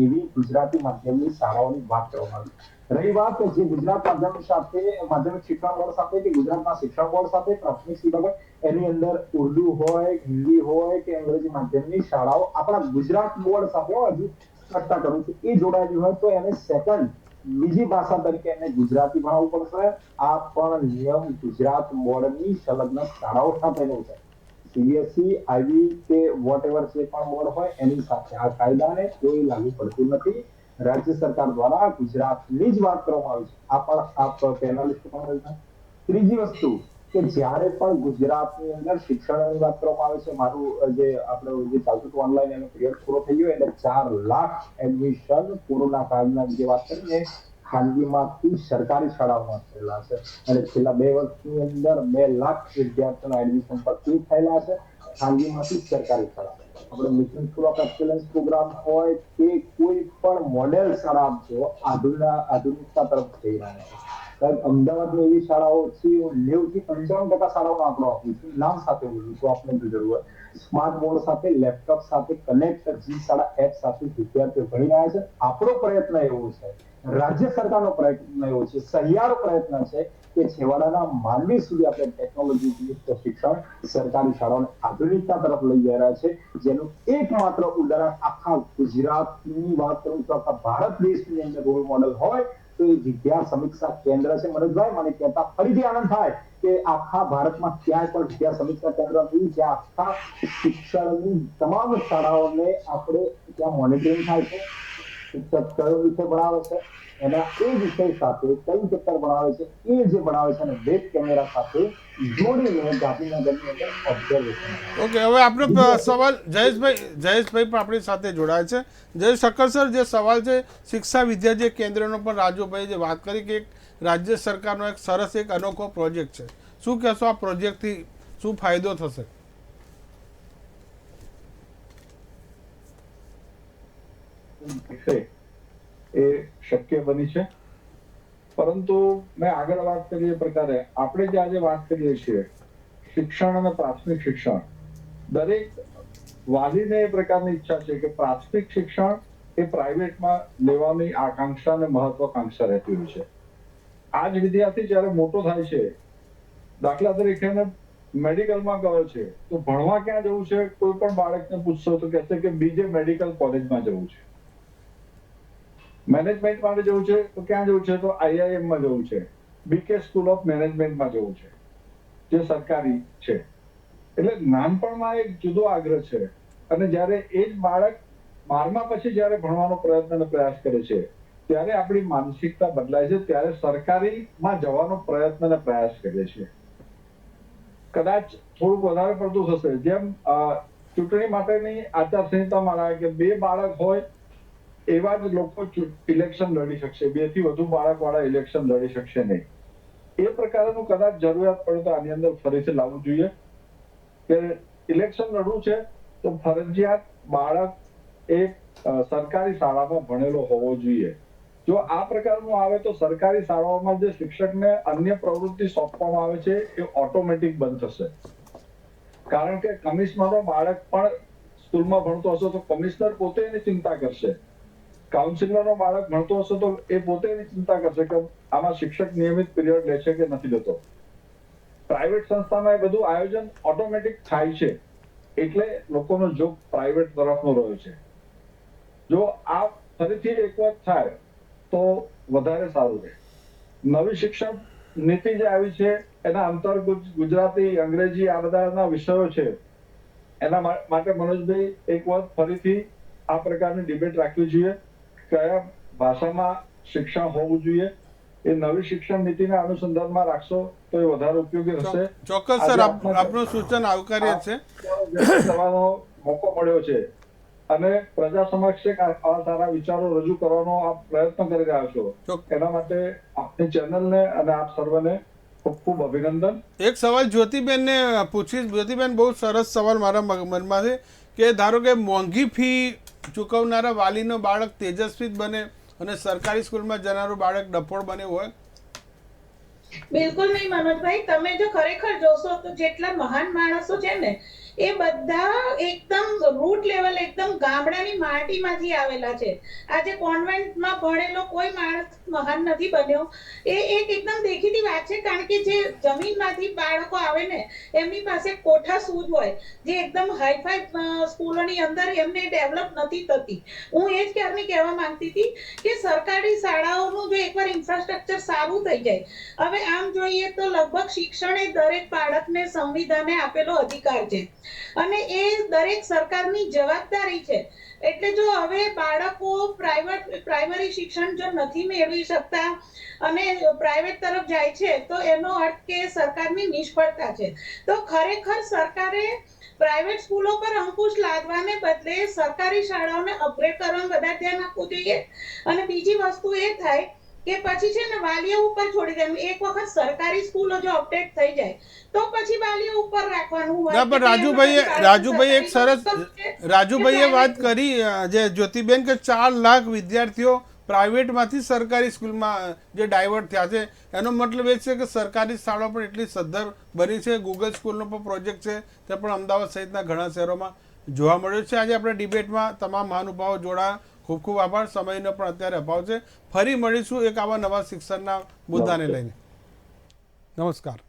એવી ગુજરાતી માધ્યમની શાળાઓની વાત કરવામાં આવી. રહી વાત જે ગુજરાત માધ્યમિક શિક્ષણ બોર્ડ સાથે કે ગુજરાતના શિક્ષણ બોર્ડ સાથે પ્રાથમિક વિભાગ એની અંદર ઉર્દુ હોય, હિન્દી હોય કે અંગ્રેજી માધ્યમની શાળાઓ આપણા ગુજરાત બોર્ડ સાથે હજુ ચર્ચા કરું છું એ જોડાયેલી હોય તો એને સેકન્ડ બીજી ભાષા તરીકે એને ગુજરાતી ભણાવવું પડશે. આ પણ નિયમ ગુજરાત બોર્ડની સંલગ્ન શાળાઓ સાથેનો છે. સીબીએસઈ, આઈબી કે વોટ એવર જે પણ બોર્ડ હોય એની સાથે આ કાયદાને કોઈ લાગુ પડતું નથી. રાજ્ય સરકાર દ્વારા ગુજરાતની જ વાત કરવામાં આવી છે. આ પણ આપ પેનલિસ્ટ પણ. ત્રીજી વસ્તુ કે જ્યારે પણ ગુજરાતની અંદર શિક્ષણની વાત કરવામાં આવે છે, મારું જે આપણે જે ચાલતું હતું ઓનલાઈન એનો પીરિયડ પૂરો થઈ ગયો એટલે 4 લાખ એડમિશન કોરોના કાળના જે વાત કરીને ખાનગીમાંથી સરકારી શાળાઓમાં થયેલા છે અને છેલ્લા 2 વર્ષની અંદર 2 લાખ વિદ્યાર્થીઓના એડમિશન પર થયેલા છે ખાનગીમાંથી સરકારી શાળા. આપણે mission school of excellence programme હોય કે કોઈ પણ મોડેલ શાળા આપજો આધુનિકતા તરફ જઈ રહ્યા છે. સાહેબ અમદાવાદની એવી શાળાઓ છે 90 થી 95% શાળાઓનો આંકડો આપું છું નામ સાથે બોલું છું આપને જો જરૂર હોય. સ્માર્ટ બોર્ડ સાથે લેપટોપ સાથે કનેક્ટ જી શાળા એપ સાથે વિદ્યાર્થીઓ ભણી રહ્યા છે. આપણો પ્રયત્ન એવો છે, રાજ્ય સરકારનો પ્રયત્ન એવો છે, સહિયારો પ્રયત્ન છે કે છેવાડાના માનવી સુધી આપણે ટેકનોલોજી શિક્ષણ સરકારી શાળાઓને આધુનિકતા તરફ લઈ જઈ રહ્યા છે, જેનું એકમાત્ર ઉદાહરણ આખા ગુજરાતની વાત કરું તો આખા ભારત દેશની અંદર રોલ મોડેલ હોય તો એ વિદ્યા સમીક્ષા કેન્દ્ર છે. મનોજભાઈ, મને કહેતા ફરીથી આનંદ થાય કે આખા ભારતમાં ક્યાંય પણ વિદ્યા સમીક્ષા કેન્દ્ર નથી જ્યાં આખા શિક્ષણની તમામ શાળાઓને આપણે ત્યાં મોનિટરિંગ થાય છે. શિક્ષક કયો વિષય ભણાવે છે, એના એ વિષય સાથે કયું ચેપ્ટર ભણાવે છે એ જે ભણાવે છે અને વેબ કેમેરા સાથે જોડીને ગાંધીનગરની અંદર ઓબ્ઝર્વેશન. ઓકે, હવે આપણો સવાલ જયેશભાઈ પણ આપણી સાથે જોડાય છે. જયેશ ઠક્કર સર, જે સવાલ છે શિક્ષા વિદ્યા જે કેન્દ્રનો પણ રાજુભાઈ જે વાત કરી કે એક રાજ્ય સરકારનો એક સરસ એક અનોખો પ્રોજેક્ટ છે, શું કહેશો આ પ્રોજેક્ટથી શું ફાયદો થશે? એ શક્ય બની છે, પરંતુ મેં આગળ વાત કરી એ પ્રકારે આપણે જે આજે વાત કરીએ છીએ શિક્ષણ અને પ્રાથમિક શિક્ષણ, દરેક વાલીને એ પ્રકારની ઈચ્છા છે કે પ્રાથમિક શિક્ષણ એ પ્રાઇવેટમાં લેવાની આકાંક્ષા અને મહત્વાકાંક્ષા રહેતી હોય છે. આ જ વિદ્યાર્થી જ્યારે મોટો થાય છે, દાખલા તરીકે એને મેડિકલમાં ગયો છે તો ભણવા ક્યાં જવું છે, કોઈ પણ બાળકને પૂછશો તો કહેશે કે બીજે મેડિકલ કોલેજમાં જવું છે. મેનેજમેન્ટ માટે જવું છે તો ક્યાં જવું છે, તો IIM માં જવું છે, BK સ્કૂલ ઓફ મેનેજમેન્ટમાં જવું છે, જે સરકારી છે. એટલે નાનપણમાં એક જુદો આગ્રહ છે અને જ્યારે એ જ બાળક 12મા પછી જ્યારે ભણવાનો પ્રયત્ન અને પ્રયાસ કરે છે ત્યારે આપણી માનસિકતા બદલાય છે, ત્યારે સરકારીમાં જવાનો પ્રયત્ન અને પ્રયાસ કરીએ છીએ. કદાચ થોડુંક વધારે પડતું થશે, જેમ ચૂંટણી માટેની આચારસંહિતામાં આવે કે 2 બાળક હોય એવા જ લોકો ઇલેક્શન લડી શકશે, 2 થી વધુ બાળક વાળા ઇલેક્શન લડી શકશે નહીં. એ પ્રકારનું કદાચ જરૂરિયાત પડે તો આની અંદર ફરીથી લાવવું જોઈએ કે ઇલેક્શન લડવું છે તો ફરજિયાત બાળક એક સરકારી શાળામાં ભણેલો હોવો જોઈએ. જો આ પ્રકારનું આવે તો સરકારી શાળાઓમાં જે શિક્ષકને અન્ય પ્રવૃત્તિ સોંપવામાં આવે છે એ ઓટોમેટિક બંધ થશે. કારણ કે કમિશનરનો બાળક પણ સ્કૂલમાં ભણતો હશે તો કમિશનર પોતે એની ચિંતા કરશે, કાઉન્સિલરનો બાળક ભણતો હશે તો એ પોતે એની ચિંતા કરશે કે આમાં શિક્ષક નિયમિત પીરિયડ લે છે કે નથી લેતો. પ્રાઇવેટ સંસ્થામાં એ બધું આયોજન ઓટોમેટિક થાય છે, એટલે લોકોનો જોગ પ્રાઇવેટ તરફનો રહ્યો છે. જો આ ફરીથી એક વખત થાય તો વધારે સારું રહે. નવી શિક્ષણ નીતિ જે આવી છે એના અંતર્ગત ગુજરાતી, અંગ્રેજી આ બધાના વિષયો છે, એના માટે મનોજભાઈ એક વખત ફરીથી આ પ્રકારની ડિબેટ રાખવી જોઈએ. કયા ભાષામાં શિક્ષણ હોવું જોઈએ એ નવી શિક્ષણ નીતિના અનુસંધાનમાં રાખશો તો એ વધારે ઉપયોગી રહેશે. ચોક્કસ સર, આપનું સૂચન આવકાર્ય છે. કરવાનો મોકો મળ્યો છે અને પ્રજા સમક્ષ આ સારા વિચારો રજૂ કરવાનો આપ પ્રયત્ન કરી રહ્યા છો, એના માટે આપની ચેનલને અને આપ સર્વને ખૂબ ખૂબ અભિનંદન. એક સવાલ જ્યોતિબેનને પૂછીશ. જ્યોતિબેન, બહુ સરસ સવાલ મારા મનમાં છે કે ધારો કે મોંઘી ફી ચૂકવનારા વાલીનો બાળક તેજસ્વી બને અને સરકારી સ્કૂલમાં જનારું બાળક ડફોળ બને હોય? બિલકુલ નહીં મનોજભાઈ, તમે જો ખરેખર જોશો તો જેટલા મહાન માણસો છે ને એ બધા એકદમ રૂટ લેવલ, એકદમ ગામડાની માટીમાંથી આવેલા છે. આજે કોન્વેન્ટમાં ભણેલો કોઈ માણસ મહાન નથી બન્યો. એ એક એકદમ દેખીતી વાત છે, કારણ કે જે જમીનમાંથી બાળકો આવે ને એમની પાસે કોઠા સૂઝ હોય, જે એકદમ હાઈફાઈ સ્કૂલોની અંદર એમને ડેવલપ નથી થતી. હું એ જ ક્યારની કહેવા માંગતી હતી કે સરકારી શાળાઓનું જો એકવાર ઇન્ફ્રાસ્ટ્રક્ચર સારું થઈ જાય, હવે આમ જોઈએ તો લગભગ શિક્ષણ એ દરેક બાળકને સંવિધાને આપેલો અધિકાર છે અને એ દરેક સરકારની જવાબદારી છે. એટલે જો હવે બાળકો પ્રાઇમરી શિક્ષણ જો નથી મેળવી શકતા અને પ્રાઇવેટ તરફ જાય છે તો એનો અર્થ કે સરકારની નિષ્ફળતા છે. તો ખરેખર સરકારે પ્રાઇવેટ સ્કૂલો પર અંકુશ લાદવાને બદલે સરકારી શાળાઓને અપગ્રેડ કરવામાં વધારે ધ્યાન આપવું જોઈએ. અને બીજી વસ્તુ એ થાય કે પછી છે ને વાલીઓ ઉપર છોડી દેવાનું. એક વખત સરકારી સ્કૂલો જો અપડેટ થઈ જાય તો પછી વાલીઓ ઉપર રાખવાનું હોય. ના, પણ રાજુભાઈએ એક સરસ રાજુભાઈએ વાત કરી જે જ્યોતિબેન કે 4 લાખ વિદ્યાર્થીઓ પ્રાઇવેટમાંથી સરકારી સ્કૂલમાં જે ડાયવર્ટ થયા છે, એનો મતલબ એ છે કે સરકારી શાળાઓ પણ એટલી સદ્ધર બની છે. ગૂગલ સ્કૂલનો પણ પ્રોજેક્ટ છે, તે પણ અમદાવાદ સહિતના ઘણા શહેરોમાં જોવા મળ્યો છે. આજે આપણે ડિબેટમાં તમામ મહાનુભાવો જોડાયા, ખૂબ ખૂબ આભાર. સમયનો પણ અત્યારે અભાવ છે. ફરી મળીશું એક આવા નવા શિક્ષણના મુદ્દાને લઈને. નમસ્કાર.